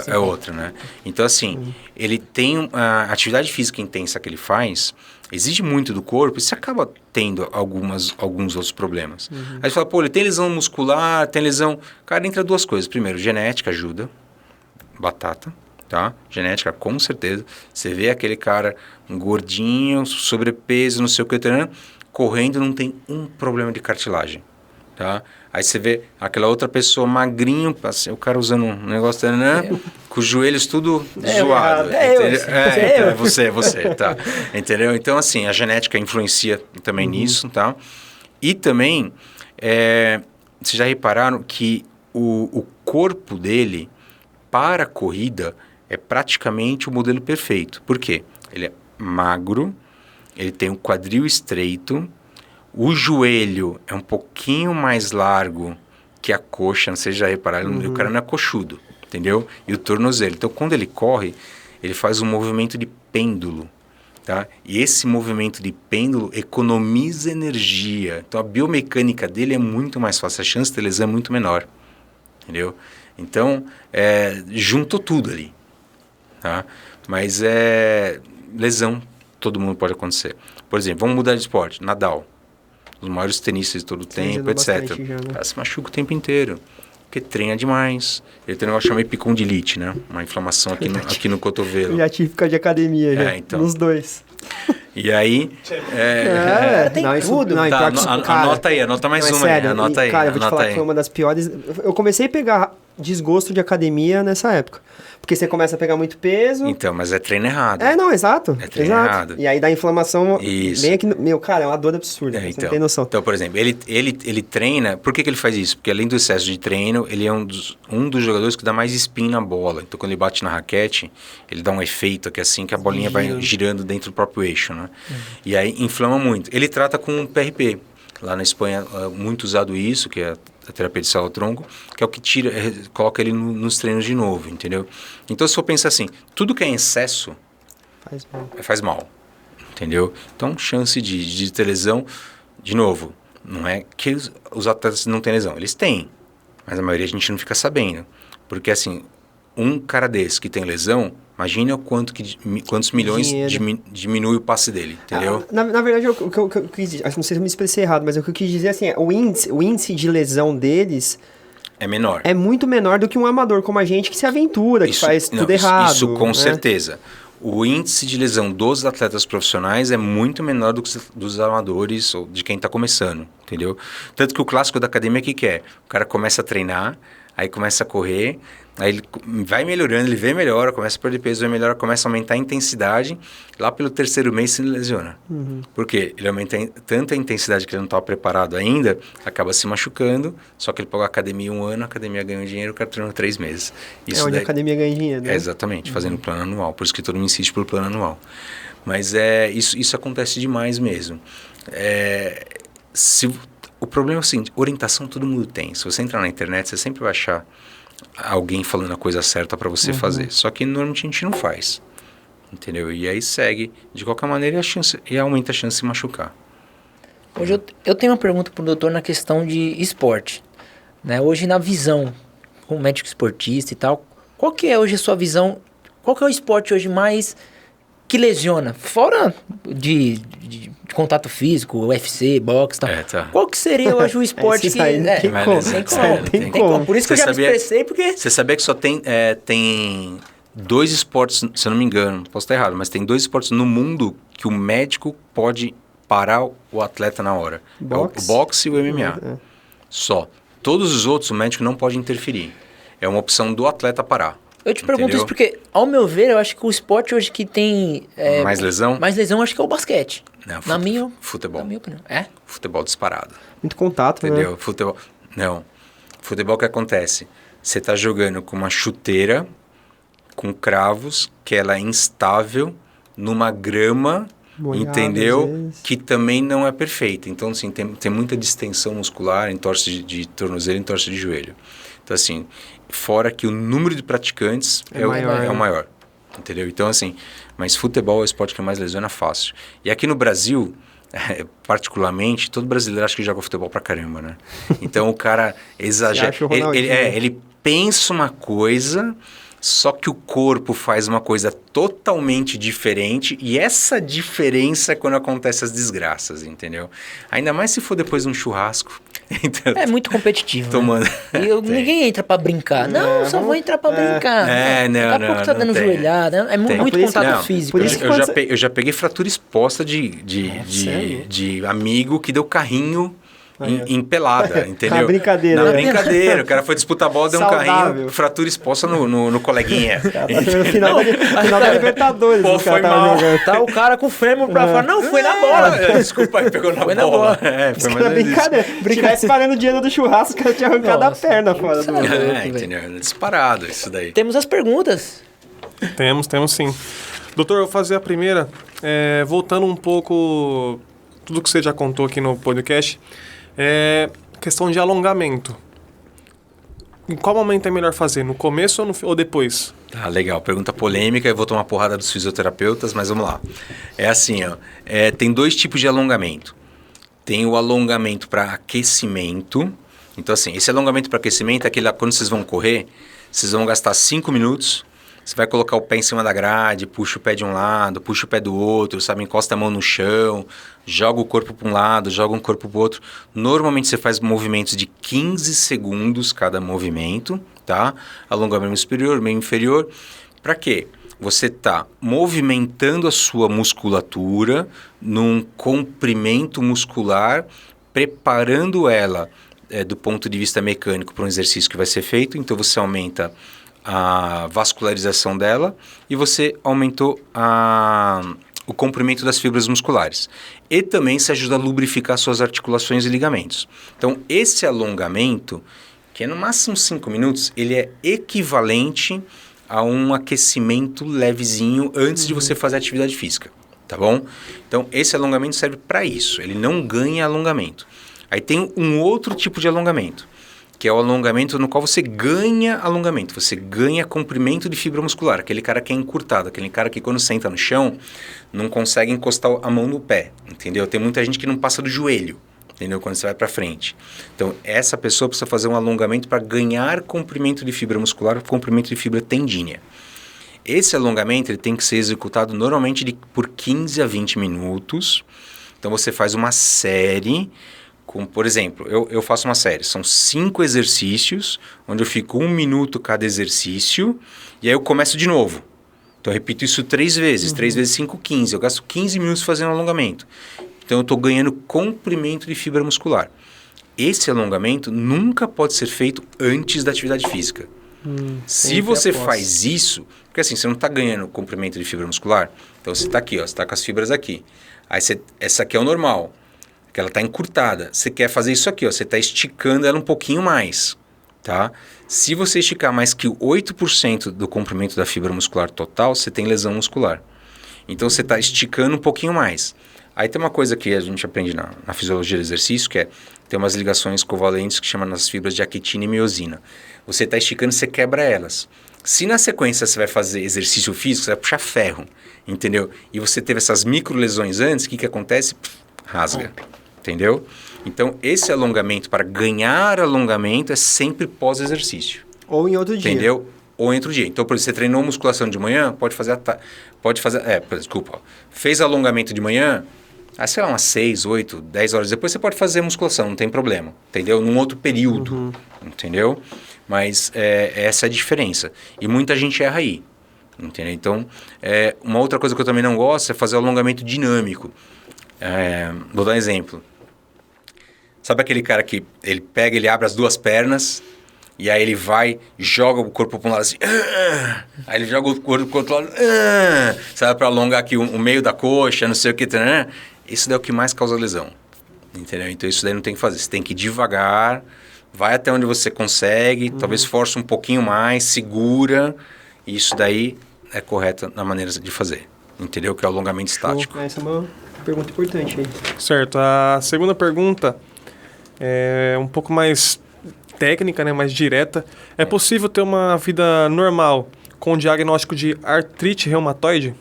É outra, né? Então, assim, ele tem... A atividade física intensa que ele faz exige muito do corpo e você acaba tendo alguns outros problemas. Aí você fala, pô, ele tem lesão muscular, tem lesão... Cara, entra 2 coisas. Primeiro, genética ajuda. Batata, tá? Genética, com certeza. Você vê aquele cara gordinho, sobrepeso, não sei o que, correndo, não tem um problema de cartilagem, tá? Aí você vê aquela outra pessoa magrinho, assim, o cara usando um negócio, com os joelhos tudo zoado. Você, tá? Entendeu? Então, assim, a genética influencia também nisso, tá? E também, vocês já repararam que o corpo dele, para a corrida, é praticamente o modelo perfeito. Por quê? Ele é magro, ele tem o quadril estreito, o joelho é um pouquinho mais largo que a coxa, não sei se já repararam, o cara não é coxudo, entendeu? E o tornozelo. Então, quando ele corre, ele faz um movimento de pêndulo, tá? E esse movimento de pêndulo economiza energia. Então, a biomecânica dele é muito mais fácil, a chance de lesão é muito menor, entendeu? Então, juntou tudo ali, tá? Mas lesão, todo mundo pode acontecer. Por exemplo, vamos mudar de esporte, Nadal. Os maiores tenistas de todo o tempo, etc. Já, né? O cara se machuca o tempo inteiro, porque treina demais. Ele tem um negócio chamado epicondilite, né? Uma inflamação aqui no cotovelo. Já típica de academia, já. Então. Nos dois. E aí... tem tudo. Tá, anota aí, anota mais uma sério, aí. Anota aí, cara, eu vou te falar que foi uma das piores... Eu comecei a pegar desgosto de academia nessa época. Porque você começa a pegar muito peso. Então, mas é treino errado. Não, exato. É treino errado. E aí dá inflamação. Isso. Bem aqui. Meu, cara, é uma dor absurda. Você não tem noção. Então, por exemplo, ele treina. Por que ele faz isso? Porque além do excesso de treino, ele é um dos jogadores que dá mais spin na bola. Então, quando ele bate na raquete, ele dá um efeito aqui assim, que a bolinha vai girando dentro do próprio eixo, né? E aí inflama muito. Ele trata com PRP. Lá na Espanha, muito usado isso, que é a terapia de célula-tronco, que é o que coloca ele nos treinos de novo, entendeu? Então, se for pensar assim, tudo que é em excesso faz mal, entendeu? Então, chance de ter lesão, de novo, não é que os atletas não têm lesão, eles têm, mas a maioria a gente não fica sabendo, porque assim, um cara desse que tem lesão, imagina quantos milhões diminui o passe dele, entendeu? Na verdade, o que eu quis dizer, não sei se eu me expressei errado, mas o que eu quis dizer assim, o índice de lesão deles é menor. É muito menor do que um amador como a gente que se aventura, que faz tudo errado. Isso com certeza. O índice de lesão dos atletas profissionais é muito menor do que dos amadores ou de quem está começando, entendeu? Tanto que o clássico da academia, o que é? O cara começa a treinar, aí começa a correr, aí ele vai melhorando, ele vê melhora, começa a perder peso, vê melhora, começa a aumentar a intensidade, lá pelo 3º mês se lesiona. Por quê? Ele aumenta tanta a intensidade que ele não estava preparado ainda, acaba se machucando, só que ele pagou a academia 1 ano, a academia ganhou dinheiro, o cara treinou 3 meses. Isso onde a academia ganha dinheiro, né? Exatamente, fazendo plano anual, por isso que todo mundo insiste pelo plano anual. Mas isso acontece demais mesmo. O problema é o seguinte, orientação todo mundo tem. Se você entrar na internet, você sempre vai achar alguém falando a coisa certa para você fazer. Só que normalmente a gente não faz, entendeu? E aí segue de qualquer maneira e aumenta a chance de se machucar. Hoje eu tenho uma pergunta para o doutor na questão de esporte, né? Hoje na visão, como médico esportista e tal, qual que é hoje a sua visão, qual que é o esporte hoje mais que lesiona? Fora de contato físico, UFC, boxe e tal. Tá. Qual que seria hoje o esporte que... Tem como. Por isso que eu já me expressei, porque... Você sabia que só tem 2 esportes, se eu não me engano, posso estar errado, mas tem 2 esportes no mundo que o médico pode parar o atleta na hora. O boxe e o MMA. Só. Todos os outros o médico não pode interferir. É uma opção do atleta parar. Eu te pergunto isso porque, ao meu ver, eu acho que o esporte hoje que tem... mais lesão? Mais lesão, acho que é o basquete. Não, futebol. Na minha opinião. Futebol disparado. Muito contato, entendeu? Né? Futebol. Não. Futebol, o que acontece? Você está jogando com uma chuteira, com cravos, que ela é instável, numa grama, molhado, entendeu? Que também não é perfeita. Então, assim, tem muita distensão muscular, entorse de tornozelo, entorse de joelho. Então, assim, fora que o número de praticantes é o maior, entendeu? Então, assim, mas futebol é o esporte que mais lesiona fácil. E aqui no Brasil, particularmente, todo brasileiro acha que joga futebol pra caramba, né? Então, o cara exagera. Ele pensa uma coisa... Só que o corpo faz uma coisa totalmente diferente e essa diferença é quando acontece as desgraças, entendeu? Ainda mais se for depois de um churrasco. Então, é muito competitivo. Tomando... Né? Ninguém entra pra brincar. Não, só vou entrar pra brincar. Daqui a pouco tá dando joelhada. É muito contato físico. Eu já peguei fratura exposta de amigo que deu carrinho em pelada, entendeu? Na brincadeira. Na brincadeira. O cara foi disputar a bola, deu um Saudável. carrinho, fratura exposta no coleguinha. No final da Libertadores, Pô, os caras foi tavam mal. jogando. Tá o cara com o fêmur pra fora. Não, foi na bola. Desculpa, aí pegou na Foi bola. na bola. Foi Era brincadeira. Se tivesse parando o dinheiro do churrasco, o cara tinha arrancado a perna fora do... Entendeu? Disparado isso daí. Temos as perguntas. Temos sim. Doutor, eu vou fazer a primeira, voltando um pouco tudo que você já contou aqui no podcast, questão de alongamento. Em qual momento é melhor fazer? No começo ou depois? Tá, legal. Pergunta polêmica, eu vou tomar porrada dos fisioterapeutas, mas vamos lá. É assim, ó. Tem dois tipos de alongamento. Tem o alongamento para aquecimento. Então, assim, esse alongamento para aquecimento é aquele lá, quando vocês vão correr, vocês vão gastar 5 minutos, você vai colocar o pé em cima da grade, puxa o pé de um lado, puxa o pé do outro, sabe? Encosta a mão no chão, joga o corpo para um lado, joga um corpo para o outro. Normalmente você faz movimentos de 15 segundos cada movimento, tá? Alongamento superior, meio inferior. Para quê? Você está movimentando a sua musculatura num comprimento muscular, preparando ela do ponto de vista mecânico para um exercício que vai ser feito. Então você aumenta a vascularização dela e você aumentou o comprimento das fibras musculares. E também se ajuda a lubrificar suas articulações e ligamentos. Então esse alongamento, que é no máximo 5 minutos, ele é equivalente a um aquecimento levezinho antes de você fazer atividade física, tá bom? Então esse alongamento serve para isso, ele não ganha alongamento. Aí tem um outro tipo de alongamento, que é o alongamento no qual você ganha alongamento, você ganha comprimento de fibra muscular, aquele cara que é encurtado, aquele cara que quando senta no chão não consegue encostar a mão no pé, entendeu? Tem muita gente que não passa do joelho, entendeu? Quando você vai para frente. Então, essa pessoa precisa fazer um alongamento para ganhar comprimento de fibra muscular, comprimento de fibra tendínea. Esse alongamento ele tem que ser executado normalmente por 15 a 20 minutos. Então, você faz uma série... Por exemplo, eu faço uma série, são 5 exercícios, onde eu fico 1 minuto cada exercício, e aí eu começo de novo. Então eu repito isso 3 vezes, 3 vezes 5, 15. Eu gasto 15 minutos fazendo alongamento. Então eu estou ganhando comprimento de fibra muscular. Esse alongamento nunca pode ser feito antes da atividade física. Se você faz isso, porque assim, você não está ganhando comprimento de fibra muscular, então você está aqui, ó, você está com as fibras aqui. Aí essa aqui é o normal, que ela está encurtada. Você quer fazer isso aqui, ó, você está esticando ela um pouquinho mais, tá? Se você esticar mais que 8% do comprimento da fibra muscular total, você tem lesão muscular. Então você está esticando um pouquinho mais. Aí tem uma coisa que a gente aprende na fisiologia do exercício, que tem umas ligações covalentes que chamam nas fibras de actina e miosina. Você está esticando, você quebra elas. Se na sequência você vai fazer exercício físico, você vai puxar ferro, entendeu? E você teve essas micro lesões antes, o que acontece? Rasga. Entendeu? Então, esse alongamento, para ganhar alongamento, é sempre pós-exercício. Ou em outro dia. Entendeu? Ou em outro dia. Então, por exemplo, você treinou musculação de manhã, fez alongamento de manhã, sei lá, umas 6, 8, 10 horas depois, você pode fazer musculação, não tem problema. Entendeu? Num outro período. Entendeu? Mas essa é a diferença. E muita gente erra aí. Entendeu? Então, uma outra coisa que eu também não gosto é fazer alongamento dinâmico. Vou dar um exemplo. Sabe aquele cara que ele abre as 2 pernas e aí ele vai, joga o corpo para um lado assim, aí ele joga o corpo para o outro lado, sabe, para alongar aqui o meio da coxa, não sei o que, isso daí é o que mais causa lesão, entendeu? Então isso daí não tem que fazer, você tem que ir devagar, vai até onde você consegue, talvez force um pouquinho mais, segura, e isso daí é correto na maneira de fazer, entendeu? Que é o alongamento estático. Essa é uma pergunta importante aí. Certo. A segunda pergunta é um pouco mais técnica, né, mais direta. É possível ter uma vida normal com diagnóstico de artrite reumatoide?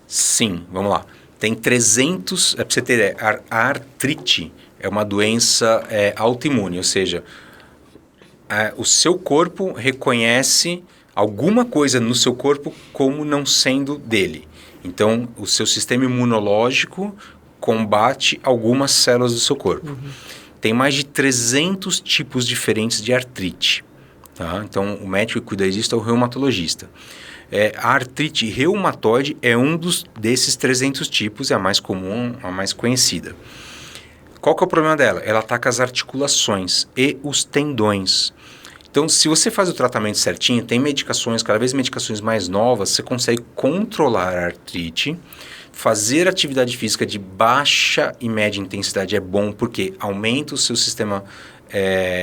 Sim, vamos lá. Tem 300... para você ter ideia, a artrite é uma doença autoimune, ou seja, o seu corpo reconhece alguma coisa no seu corpo como não sendo dele. Então, o seu sistema imunológico combate algumas células do seu corpo. Tem mais de 300 tipos diferentes de artrite. Tá? Então, o médico que cuida disso é o reumatologista. A artrite reumatoide é um desses 300 tipos, é a mais comum, a mais conhecida. qual que é o problema dela? Ela ataca as articulações e os tendões. Então, se você faz o tratamento certinho, tem medicações, cada vez medicações mais novas, você consegue controlar a artrite. Fazer atividade física de baixa e média intensidade é bom porque aumenta o seu sistema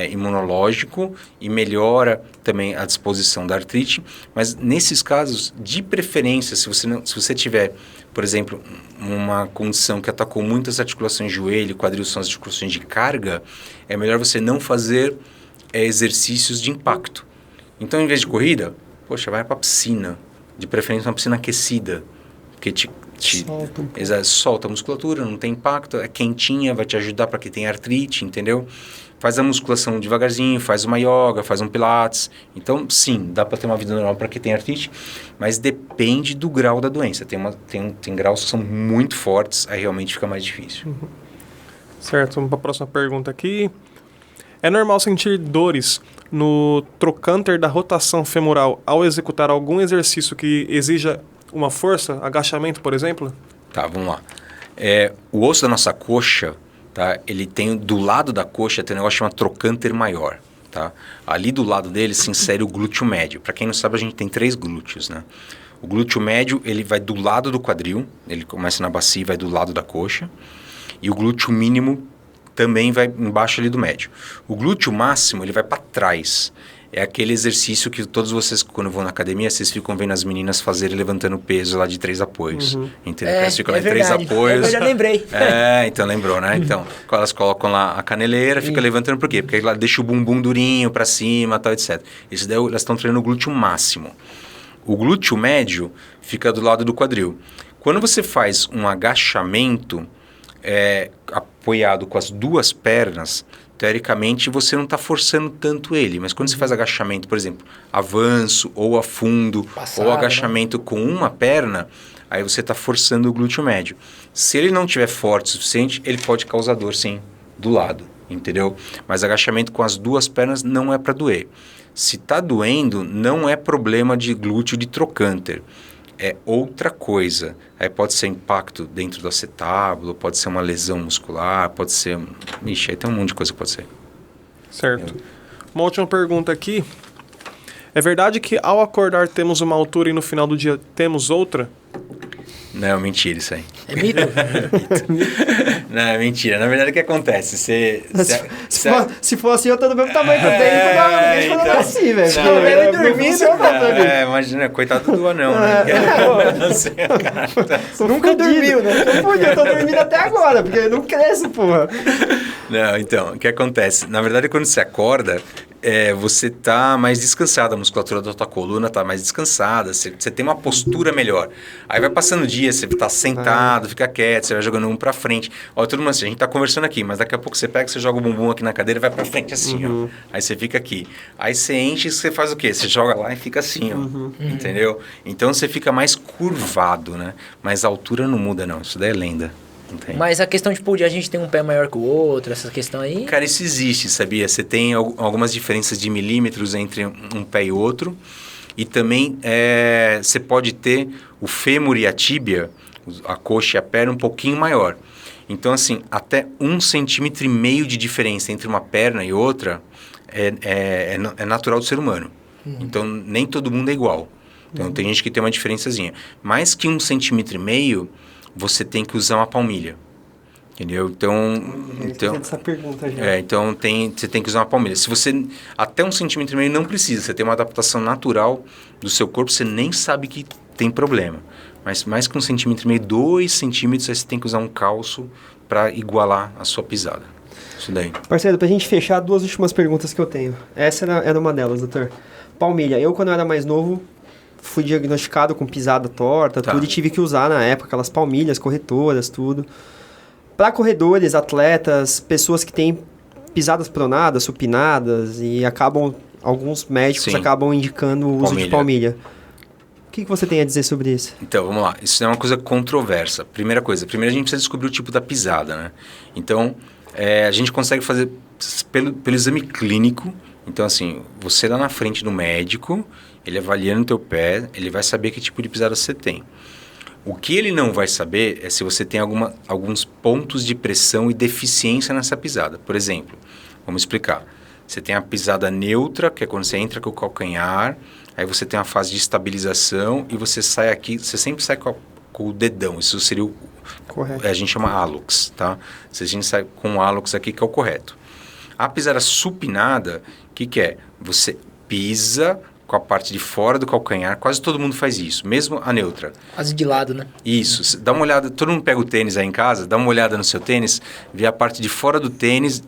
imunológico e melhora também a disposição da artrite. Mas nesses casos, de preferência, se você tiver, por exemplo, uma condição que atacou muitas articulações de joelho, quadril, são as articulações de carga, é melhor você não fazer exercícios de impacto. Então, em vez de corrida, poxa, vai para a piscina, de preferência uma piscina aquecida, porque solta a musculatura, não tem impacto, é quentinha, vai te ajudar para quem tem artrite, entendeu? Faz a musculação devagarzinho, faz uma yoga, faz um pilates. Então, sim, dá para ter uma vida normal para quem tem artrite, mas depende do grau da doença. Tem graus que são muito fortes, aí realmente fica mais difícil. Uhum. Certo, vamos para a próxima pergunta aqui. É normal sentir dores no trocânter da rotação femoral ao executar algum exercício que exija uma força, agachamento, por exemplo? Tá, vamos lá. O osso da nossa coxa, tá, ele tem do lado da coxa tem um negócio chamado trocânter maior. Tá? Ali do lado dele se insere o glúteo médio. Para quem não sabe, a gente tem 3 glúteos, né? O glúteo médio, ele vai do lado do quadril, ele começa na bacia e vai do lado da coxa. E o glúteo mínimo também vai embaixo ali do médio. O glúteo máximo, ele vai para trás. É aquele exercício que todos vocês, quando vão na academia, vocês ficam vendo as meninas fazerem levantando peso lá de 3 apoios. Entendeu? Elas ficam lá em 3 apoios. Eu já lembrei. Então lembrou, né? Então, elas colocam lá a caneleira, fica levantando por quê? Porque ela deixa o bumbum durinho para cima, tal, etc. Isso daí elas estão treinando o glúteo máximo. O glúteo médio fica do lado do quadril. Quando você faz um agachamento apoiado com as 2 pernas, teoricamente você não está forçando tanto ele, mas quando você faz agachamento, por exemplo, avanço ou afundo, ou agachamento com uma perna, aí você está forçando o glúteo médio. Se ele não estiver forte o suficiente, ele pode causar dor, sim, do lado, entendeu? Mas agachamento com as 2 pernas não é para doer. Se está doendo, não é problema de glúteo de trocânter. É outra coisa. Aí pode ser impacto dentro do acetábulo, pode ser uma lesão muscular, pode ser... Ixi, aí tem um monte de coisa que pode ser. Certo. Uma última pergunta aqui. É verdade que ao acordar temos uma altura e no final do dia temos outra? Não, mentira isso aí. É mito? Não, é mentira. Na verdade, o que acontece? Se for assim, eu tô do mesmo tamanho que eu tenho, quando eu nasci, velho. Imagina, coitado do anão, né? Nunca dormiu, né? Eu tô dormindo até agora, porque eu não cresço, porra. Não, então, o que acontece? Na verdade, quando você acorda, você tá mais descansado, a musculatura da tua coluna tá mais descansada, você tem uma postura melhor. Aí vai passando o dia, você tá sentado, fica quieto, você vai jogando um pra frente. Ó, todo mundo assim, a gente tá conversando aqui, mas daqui a pouco você pega, você joga o bumbum aqui na cadeira e vai pra frente assim, ó. Aí você fica aqui. Aí você enche e você faz o quê? Você joga lá e fica assim, ó. Entendeu? Então você fica mais curvado, né? Mas a altura não muda, não. Isso daí é lenda. Mas a questão, tipo, de a gente tem um pé maior que o outro, essa questão aí... Cara, isso existe, sabia? Você tem algumas diferenças de milímetros entre um pé e outro. E também você pode ter o fêmur e a tíbia, a coxa e a perna, um pouquinho maior. Então, assim, até 1,5 centímetro de diferença entre uma perna e outra é natural do ser humano. Então, nem todo mundo é igual. Então, tem gente que tem uma diferençazinha. Mais que 1,5 centímetro, você tem que usar uma palmilha. Entendeu? Então essa pergunta já. Então você tem que usar uma palmilha. Se você até 1,5 centímetro não precisa, você tem uma adaptação natural do seu corpo, você nem sabe que tem problema. Mas mais que 1,5 centímetro, 2 centímetros, aí você tem que usar um calço para igualar a sua pisada. Isso daí. Parceiro, pra gente fechar, 2 últimas perguntas que eu tenho. Essa era uma delas, doutor. Palmilha. Eu, quando eu era mais novo, fui diagnosticado com pisada torta, tudo, e tive que usar na época aquelas palmilhas, corretoras, tudo. Para corredores, atletas, pessoas que têm pisadas pronadas, supinadas, e alguns médicos acabam indicando o uso de palmilha. O que você tem a dizer sobre isso? Então, vamos lá. Isso é uma coisa controversa. Primeiro a gente precisa descobrir o tipo da pisada, né? Então, a gente consegue fazer pelo exame clínico. Então, assim, você lá na frente do médico, ele avaliando o teu pé, ele vai saber que tipo de pisada você tem. O que ele não vai saber é se você tem alguns pontos de pressão e deficiência nessa pisada. Por exemplo, vamos explicar. Você tem a pisada neutra, que é quando você entra com o calcanhar, aí você tem a fase de estabilização e você sai aqui, você sempre sai com o dedão. Isso seria o... Correto. A gente chama hálux, tá? A gente sai com o hálux aqui, que é o correto. A pisada supinada, o que é? Você pisa com a parte de fora do calcanhar, quase todo mundo faz isso, mesmo a neutra. Quase de lado, né? Isso, dá uma olhada, todo mundo pega o tênis aí em casa, dá uma olhada no seu tênis, vê a parte de fora do tênis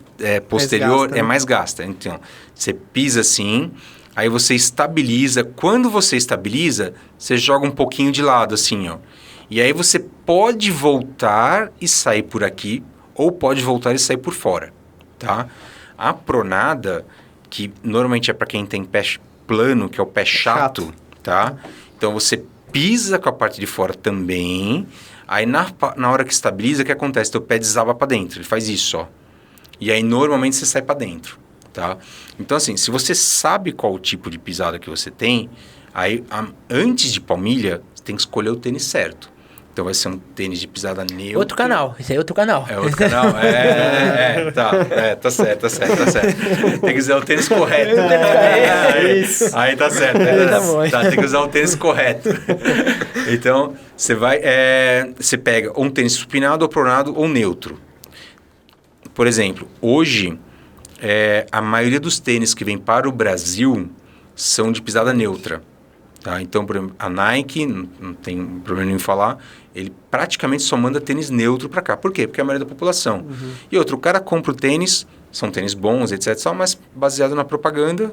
posterior, gasta, né? mais gasta. Então, você pisa assim, aí você estabiliza. Quando você estabiliza, você joga um pouquinho de lado assim, ó. E aí você pode voltar e sair por aqui, ou pode voltar e sair por fora, tá? A pronada, que normalmente é para quem tem pé plano, que é o pé chato, tá? Então você pisa com a parte de fora também, aí na hora que estabiliza, o que acontece? Teu pé desaba para dentro, ele faz isso, ó. E aí normalmente você sai para dentro, tá? Então assim, se você sabe qual o tipo de pisada que você tem, aí antes de palmilha, você tem que escolher o tênis certo. Então vai ser um tênis de pisada neutra. Outro canal, esse aí é outro canal. É outro canal? Tá certo. Tem que usar o tênis correto. Isso. Aí tá certo. Tá bom. Tá, tem que usar o tênis correto. Então, você vai... você pega um tênis supinado, ou pronado, ou neutro. Por exemplo, hoje, a maioria dos tênis que vem para o Brasil são de pisada neutra. Tá? Então, por exemplo, a Nike, não tem problema nenhum em falar, ele praticamente só manda tênis neutro para cá. Por quê? Porque é a maioria da população. Uhum. E outro, o cara compra o tênis, são tênis bons, etc. Só, mas baseado na propaganda,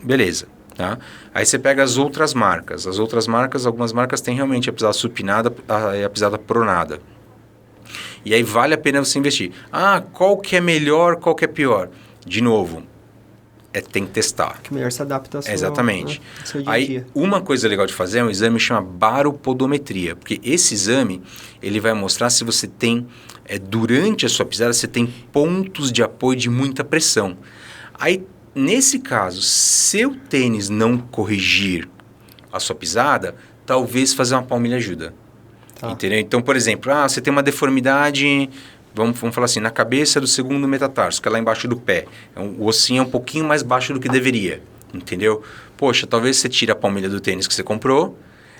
beleza. Tá? Aí você pega as outras marcas. As outras marcas, algumas marcas têm realmente a pisada supinada e a pisada pronada. E aí vale a pena você investir. Qual que é melhor, qual que é pior? De novo, tem que testar. Que melhor se adapta ao seu, exatamente. Ao seu dia a aí, dia. uma coisa legal de fazer é um exame que chama baropodometria, porque esse exame, ele vai mostrar se você tem, durante a sua pisada, você tem pontos de apoio de muita pressão. Aí, nesse caso, se o tênis não corrigir a sua pisada, talvez fazer uma palmilha ajuda. Tá. Entendeu? Então, por exemplo, você tem uma deformidade... Vamos falar assim, na cabeça do segundo metatarso, que é lá embaixo do pé. O ossinho é um pouquinho mais baixo do que deveria, entendeu? Poxa, talvez você tire a palmilha do tênis que você comprou,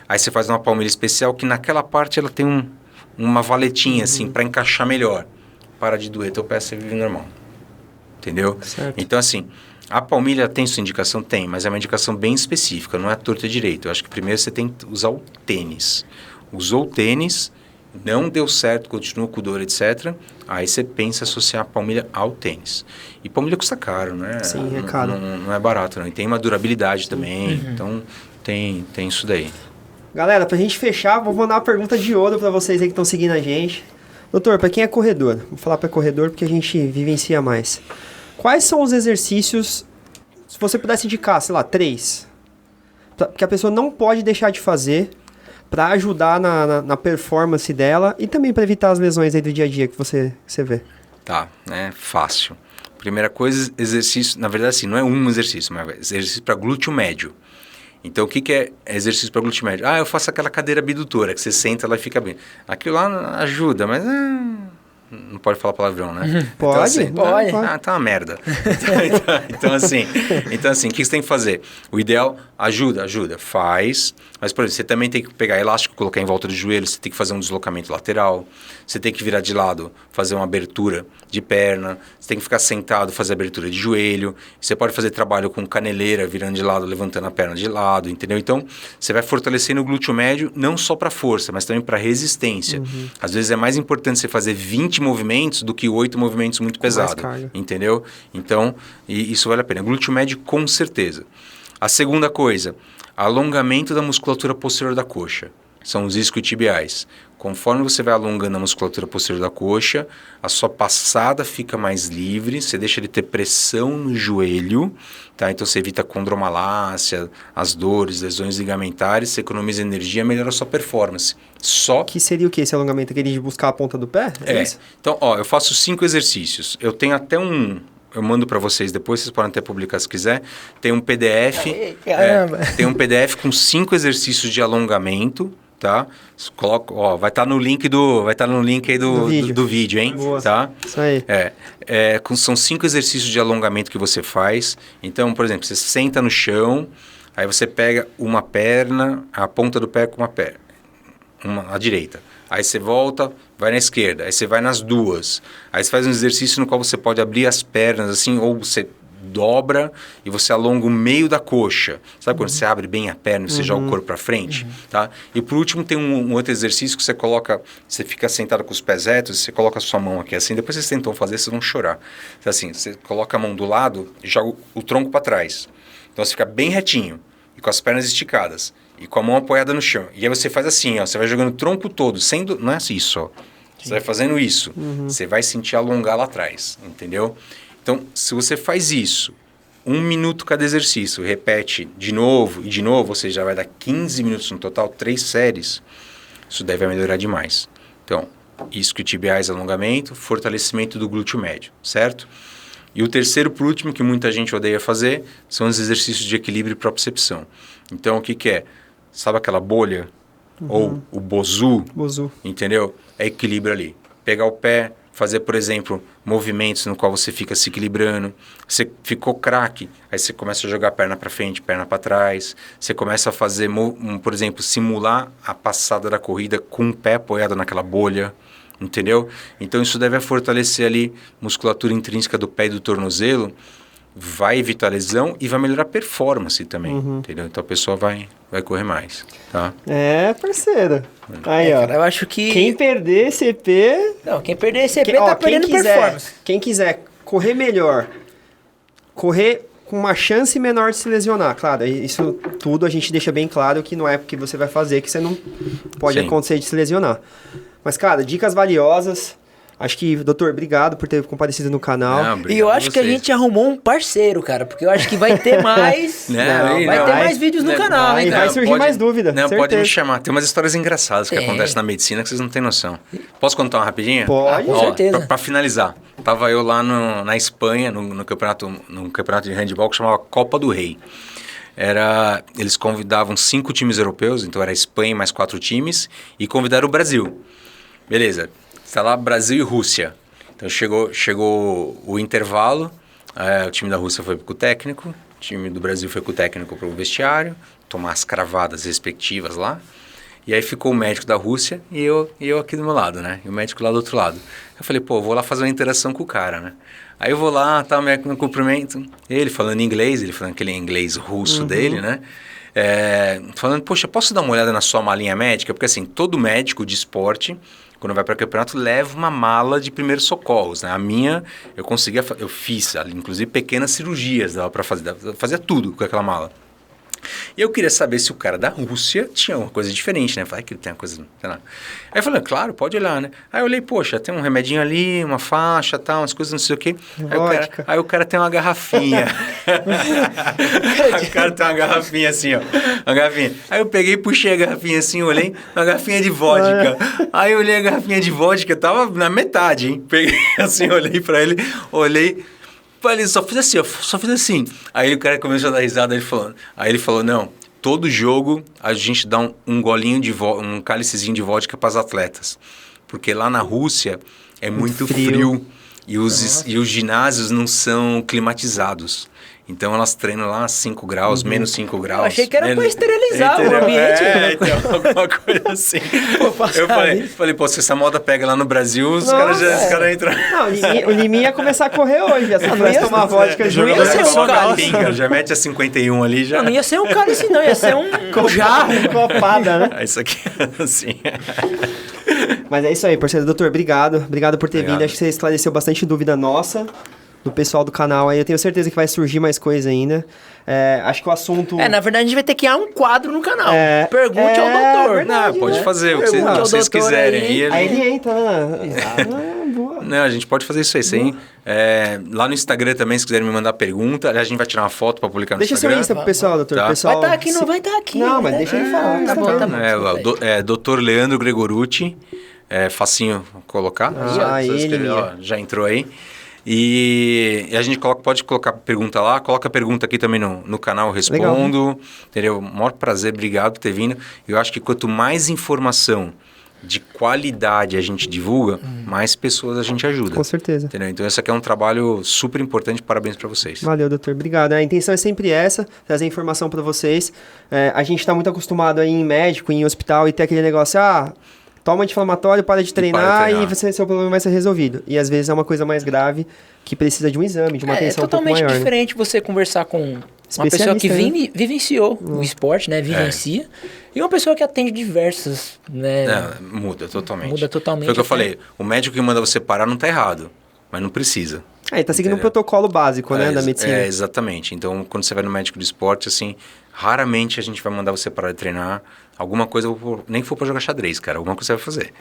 aí você faz uma palmilha especial que naquela parte ela tem uma valetinha assim, para encaixar melhor. Para de doer teu pé, você vive normal. Entendeu? Certo. Então assim, a palmilha tem sua indicação? Tem, mas é uma indicação bem específica, não é torta direito. Eu acho que primeiro você tem que usar o tênis. Usou o tênis... não deu certo, continua com dor, etc. Aí você pensa em associar a palmilha ao tênis. E palmilha custa caro, né? Sim, é caro. Não é barato, não. E tem uma durabilidade também. Uhum. Então, tem isso daí. Galera, pra gente fechar, vou mandar uma pergunta de ouro pra vocês aí que estão seguindo a gente. Doutor, pra quem é corredor, vou falar pra corredor porque a gente vivencia mais. Quais são os exercícios, se você pudesse indicar, sei lá, 3, que a pessoa não pode deixar de fazer para ajudar na performance dela e também para evitar as lesões aí do dia a dia que você vê? Tá, fácil. Primeira coisa, exercício, na verdade assim, não é um exercício, mas exercício para glúteo médio. Então, o que é exercício para glúteo médio? Eu faço aquela cadeira abdutora, que você senta lá e fica bem. Aquilo lá ajuda, mas não pode falar palavrão, né? Pode, então, assim, pode. Tá uma merda. Então, assim, o que você tem que fazer? O ideal, ajuda, faz. Mas, por exemplo, você também tem que pegar elástico, colocar em volta do joelho, você tem que fazer um deslocamento lateral, você tem que virar de lado, fazer uma abertura de perna, você tem que ficar sentado, fazer abertura de joelho, você pode fazer trabalho com caneleira, virando de lado, levantando a perna de lado, entendeu? Então, você vai fortalecendo o glúteo médio, não só para força, mas também para resistência. Uhum. Às vezes é mais importante você fazer 20 movimentos do que 8 movimentos muito pesados, entendeu? Então, isso vale a pena. Glúteo médio, com certeza. A segunda coisa, alongamento da musculatura posterior da coxa. São os isquiotibiais. Conforme você vai alongando a musculatura posterior da coxa, a sua passada fica mais livre, você deixa de ter pressão no joelho, tá? Então você evita condromalácia, as dores, lesões ligamentares, você economiza energia, melhora a sua performance. Só que seria o que esse alongamento? Aquele de buscar a ponta do pé? Isso? Então, eu faço 5 exercícios. Eu tenho até eu mando para vocês depois, vocês podem até publicar se quiser. Tem um PDF. Caramba! Tem um PDF com 5 exercícios de alongamento. tá? Coloca, ó, vai estar no link aí do vídeo, hein? Boa. Tá? Isso aí. São 5 exercícios de alongamento que você faz. Então, por exemplo, você senta no chão, aí você pega uma perna, a ponta do pé com uma perna, à direita. Aí você volta, vai na esquerda, aí você vai nas duas. Aí você faz um exercício no qual você pode abrir as pernas assim, ou você dobra e você alonga o meio da coxa. Sabe quando você abre bem a perna e você joga o corpo para frente? Tá? E por último tem um outro exercício que você fica sentado com os pés retos, você coloca a sua mão aqui assim, depois vocês tentam fazer, vocês vão chorar. Então, assim, você coloca a mão do lado e joga o tronco para trás. Então você fica bem retinho e com as pernas esticadas e com a mão apoiada no chão. E aí você faz assim, ó, você vai jogando o tronco todo, não é isso, ó. Você vai fazendo isso, você vai sentir alongar lá atrás, entendeu? Então, se você faz isso, 1 minuto cada exercício, repete de novo e de novo, você já vai dar 15 minutos no total, 3 séries, isso deve melhorar demais. Então, isquiotibiais, alongamento, fortalecimento do glúteo médio, certo? E o terceiro, por último, que muita gente odeia fazer, são os exercícios de equilíbrio e propriocepção. Então, o que é? Sabe aquela bolha? Ou o bozu? Bozu. Entendeu? É equilíbrio ali. Pegar o pé, fazer, por exemplo, movimentos no qual você fica se equilibrando. Você ficou craque, aí você começa a jogar a perna para frente, perna para trás. Você começa a fazer, por exemplo, simular a passada da corrida com o pé apoiado naquela bolha. Entendeu? Então isso deve fortalecer ali musculatura intrínseca do pé e do tornozelo, vai evitar lesão e vai melhorar a performance também, entendeu? Então a pessoa vai correr mais, tá? Parceiro. Aí, ó. Cara, eu acho que... Quem perder esse EP... Não, quem perder esse EP tá perdendo performance. Quem quiser correr melhor, correr com uma chance menor de se lesionar. Claro, isso tudo a gente deixa bem claro que não é porque você vai fazer que você não pode acontecer de se lesionar. Mas, cara, dicas valiosas. Acho que, doutor, obrigado por ter comparecido no canal. E eu acho que a gente arrumou um parceiro, cara, porque eu acho que vai ter mais... vai ter mais vídeos no canal, hein, cara? Vai surgir mais dúvida, Não, certeza. pode me chamar. Tem umas histórias engraçadas que acontecem na medicina que vocês não têm noção. Posso contar uma rapidinha? Pode. Com certeza. Pra finalizar. Tava eu lá na Espanha, no campeonato de handebol que chamava Copa do Rei. Eles convidavam 5 times europeus, então era Espanha e mais 4 times, e convidaram o Brasil. Beleza. Está lá Brasil e Rússia. Então chegou o intervalo, o time da Rússia foi com o técnico, o time do Brasil foi com o técnico para o vestiário, tomar as cravadas respectivas lá. E aí ficou o médico da Rússia e eu aqui do meu lado, né? E o médico lá do outro lado. Eu falei, vou lá fazer uma interação com o cara, né? Aí eu vou lá, meu cumprimento. Ele falando inglês, ele falando aquele inglês russo dele, né? Falando, poxa, posso dar uma olhada na sua malinha médica? Porque assim, todo médico de esporte, quando vai para campeonato, leva uma mala de primeiros socorros, né? A minha, eu fiz, inclusive, pequenas cirurgias, dava para fazer, fazia tudo com aquela mala. E eu queria saber se o cara da Rússia tinha uma coisa diferente, né? Falei que ele tem uma coisa, sei lá. Aí eu falei, claro, pode olhar, né? Aí eu olhei, poxa, tem um remedinho ali, uma faixa, tal, umas coisas, não sei o quê. Aí o cara tem uma garrafinha. O cara tem uma garrafinha assim, ó. Uma garrafinha. Aí eu peguei, puxei a garrafinha assim, olhei, uma garrafinha de vodka. Aí eu olhei a garrafinha de vodka, tava na metade, hein? Peguei assim, olhei pra ele, falei, só fiz assim. Aí o cara começou a dar risada, aí ele falou, não, todo jogo a gente dá um golinho um cálicezinho de vodka para os atletas. Porque lá na Rússia é muito frio e os ginásios não são climatizados. Então elas treinam lá a 5 graus, menos 5 graus. Eu achei que era para esterilizar o ambiente. Então, alguma coisa assim. Eu falei, se essa moda pega lá no Brasil, os caras entram. Não, o Liminha ia começar a correr hoje, já se tomar vodka junto. Não ia ser um cálice. Já mete a 51 ali, já. Não ia ser um cálice não, ia ser um jarro. Copada, né? Isso aqui, assim. Mas é isso aí, parceiro. Doutor, obrigado. Obrigado por ter vindo. Acho que você esclareceu bastante dúvida nossa. Do pessoal do canal aí, eu tenho certeza que vai surgir mais coisa ainda. Acho que o assunto... na verdade, a gente vai ter que criar um quadro no canal. Pergunte ao doutor. Verdade, pode fazer o que vocês quiserem. Aí ele entra, né? Boa. Não, a gente pode fazer isso aí, sim. Lá no Instagram também, se quiserem me mandar pergunta, a gente vai tirar uma foto para publicar no Instagram. Deixa seu Insta pro pessoal, doutor. Tá. Pessoal, vai estar aqui, não vai estar aqui. Não, mas deixa ele falar. Tá bom. Dr. Leandro Gregorucci. Facinho colocar. Ele já entrou aí. E a gente pode colocar pergunta lá, coloca a pergunta aqui também no canal, eu respondo. Legal. Entendeu? Maior prazer, obrigado por ter vindo. Eu acho que quanto mais informação de qualidade a gente divulga, mais pessoas a gente ajuda. Com certeza. Entendeu? Então, esse aqui é um trabalho super importante. Parabéns para vocês. Valeu, doutor. Obrigado. A intenção é sempre essa, trazer informação para vocês. A gente está muito acostumado aí em médico, em hospital, e ter aquele negócio, toma anti-inflamatório, para de treinar e seu problema vai ser resolvido. E às vezes é uma coisa mais grave que precisa de um exame, de uma atenção um pouco maior. É totalmente diferente você conversar com uma pessoa que vivenciou o esporte, né? Vivencia. E uma pessoa que atende diversas, né? Muda totalmente. Muda totalmente. Foi o que eu falei. O médico que manda você parar não tá errado, mas não precisa. Ele tá seguindo um protocolo básico, né, da medicina. Exatamente. Então, quando você vai no médico de esporte, assim, raramente a gente vai mandar você parar de treinar. Alguma coisa, nem que for pra jogar xadrez, cara. Alguma coisa você vai fazer.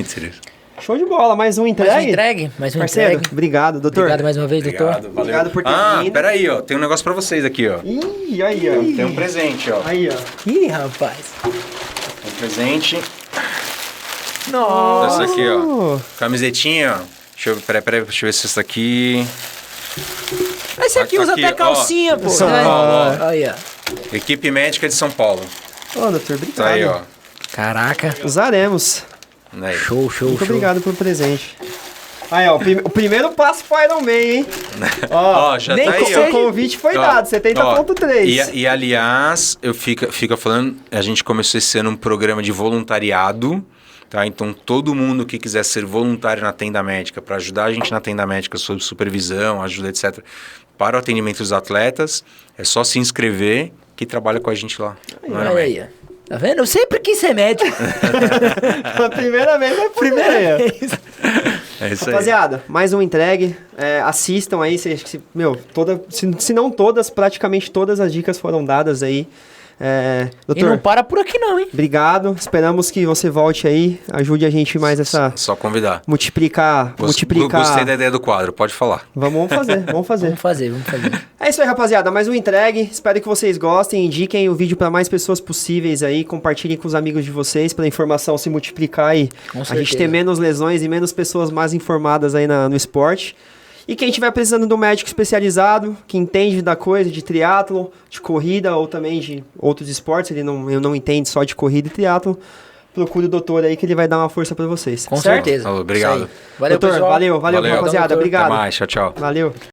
Entendeu? Show de bola, mais um entregue? Mais um Parceiro, entregue. Obrigado, doutor. Obrigado mais uma vez, doutor. Obrigado por ter vindo. Peraí, ó. Tem um negócio pra vocês aqui, ó. Ih, aí, ó. Tem um presente, ó. Aí, ó. Ih, rapaz. Um presente. Nossa. Essa aqui, ó. Camisetinha, ó. Peraí, deixa eu ver se essa aqui... Esse aqui usa até calcinha, pô. São Paulo, ó. Aí, ó. Equipe médica de São Paulo. Doutor, obrigado. Tá aí, ó. Caraca. Usaremos. Aí. Show. Muito obrigado pelo presente. Aí, ó, o primeiro passo pro Iron Man, hein? Ó, já nem tá aí, o seu convite foi dado, 70.3. E aliás, eu fico falando, a gente começou esse ano um programa de voluntariado, tá? Então, todo mundo que quiser ser voluntário na tenda médica, para ajudar a gente na tenda médica, sob supervisão, ajuda, etc., para o atendimento dos atletas, é só se inscrever que trabalha com a gente lá. Olha aí, ó. Tá vendo? Eu sempre quis ser médico. A primeira vez é primeira vez. É isso aí. Rapaziada, mais um entregue. Assistam aí. Se não todas, praticamente todas as dicas foram dadas aí. Doutor, e não para por aqui não, hein? Obrigado. Esperamos que você volte aí. Ajude a gente mais essa... Só convidar. Multiplicar. Gostei da ideia do quadro. Pode falar. Vamos fazer. Vamos fazer. É isso aí, rapaziada. Mais um entregue. Espero que vocês gostem. Indiquem o vídeo para mais pessoas possíveis aí. Compartilhem com os amigos de vocês para a informação se multiplicar e a gente ter menos lesões e menos pessoas mais informadas aí no esporte. E quem estiver precisando de um médico especializado, que entende da coisa, de triatlon, de corrida ou também de outros esportes, ele não entende só de corrida e triatlon, procure o doutor aí que ele vai dar uma força para vocês. Com certeza. Obrigado. Valeu, doutor, pessoal. valeu, rapaziada. Doutor. Obrigado. Até mais. Tchau. Valeu.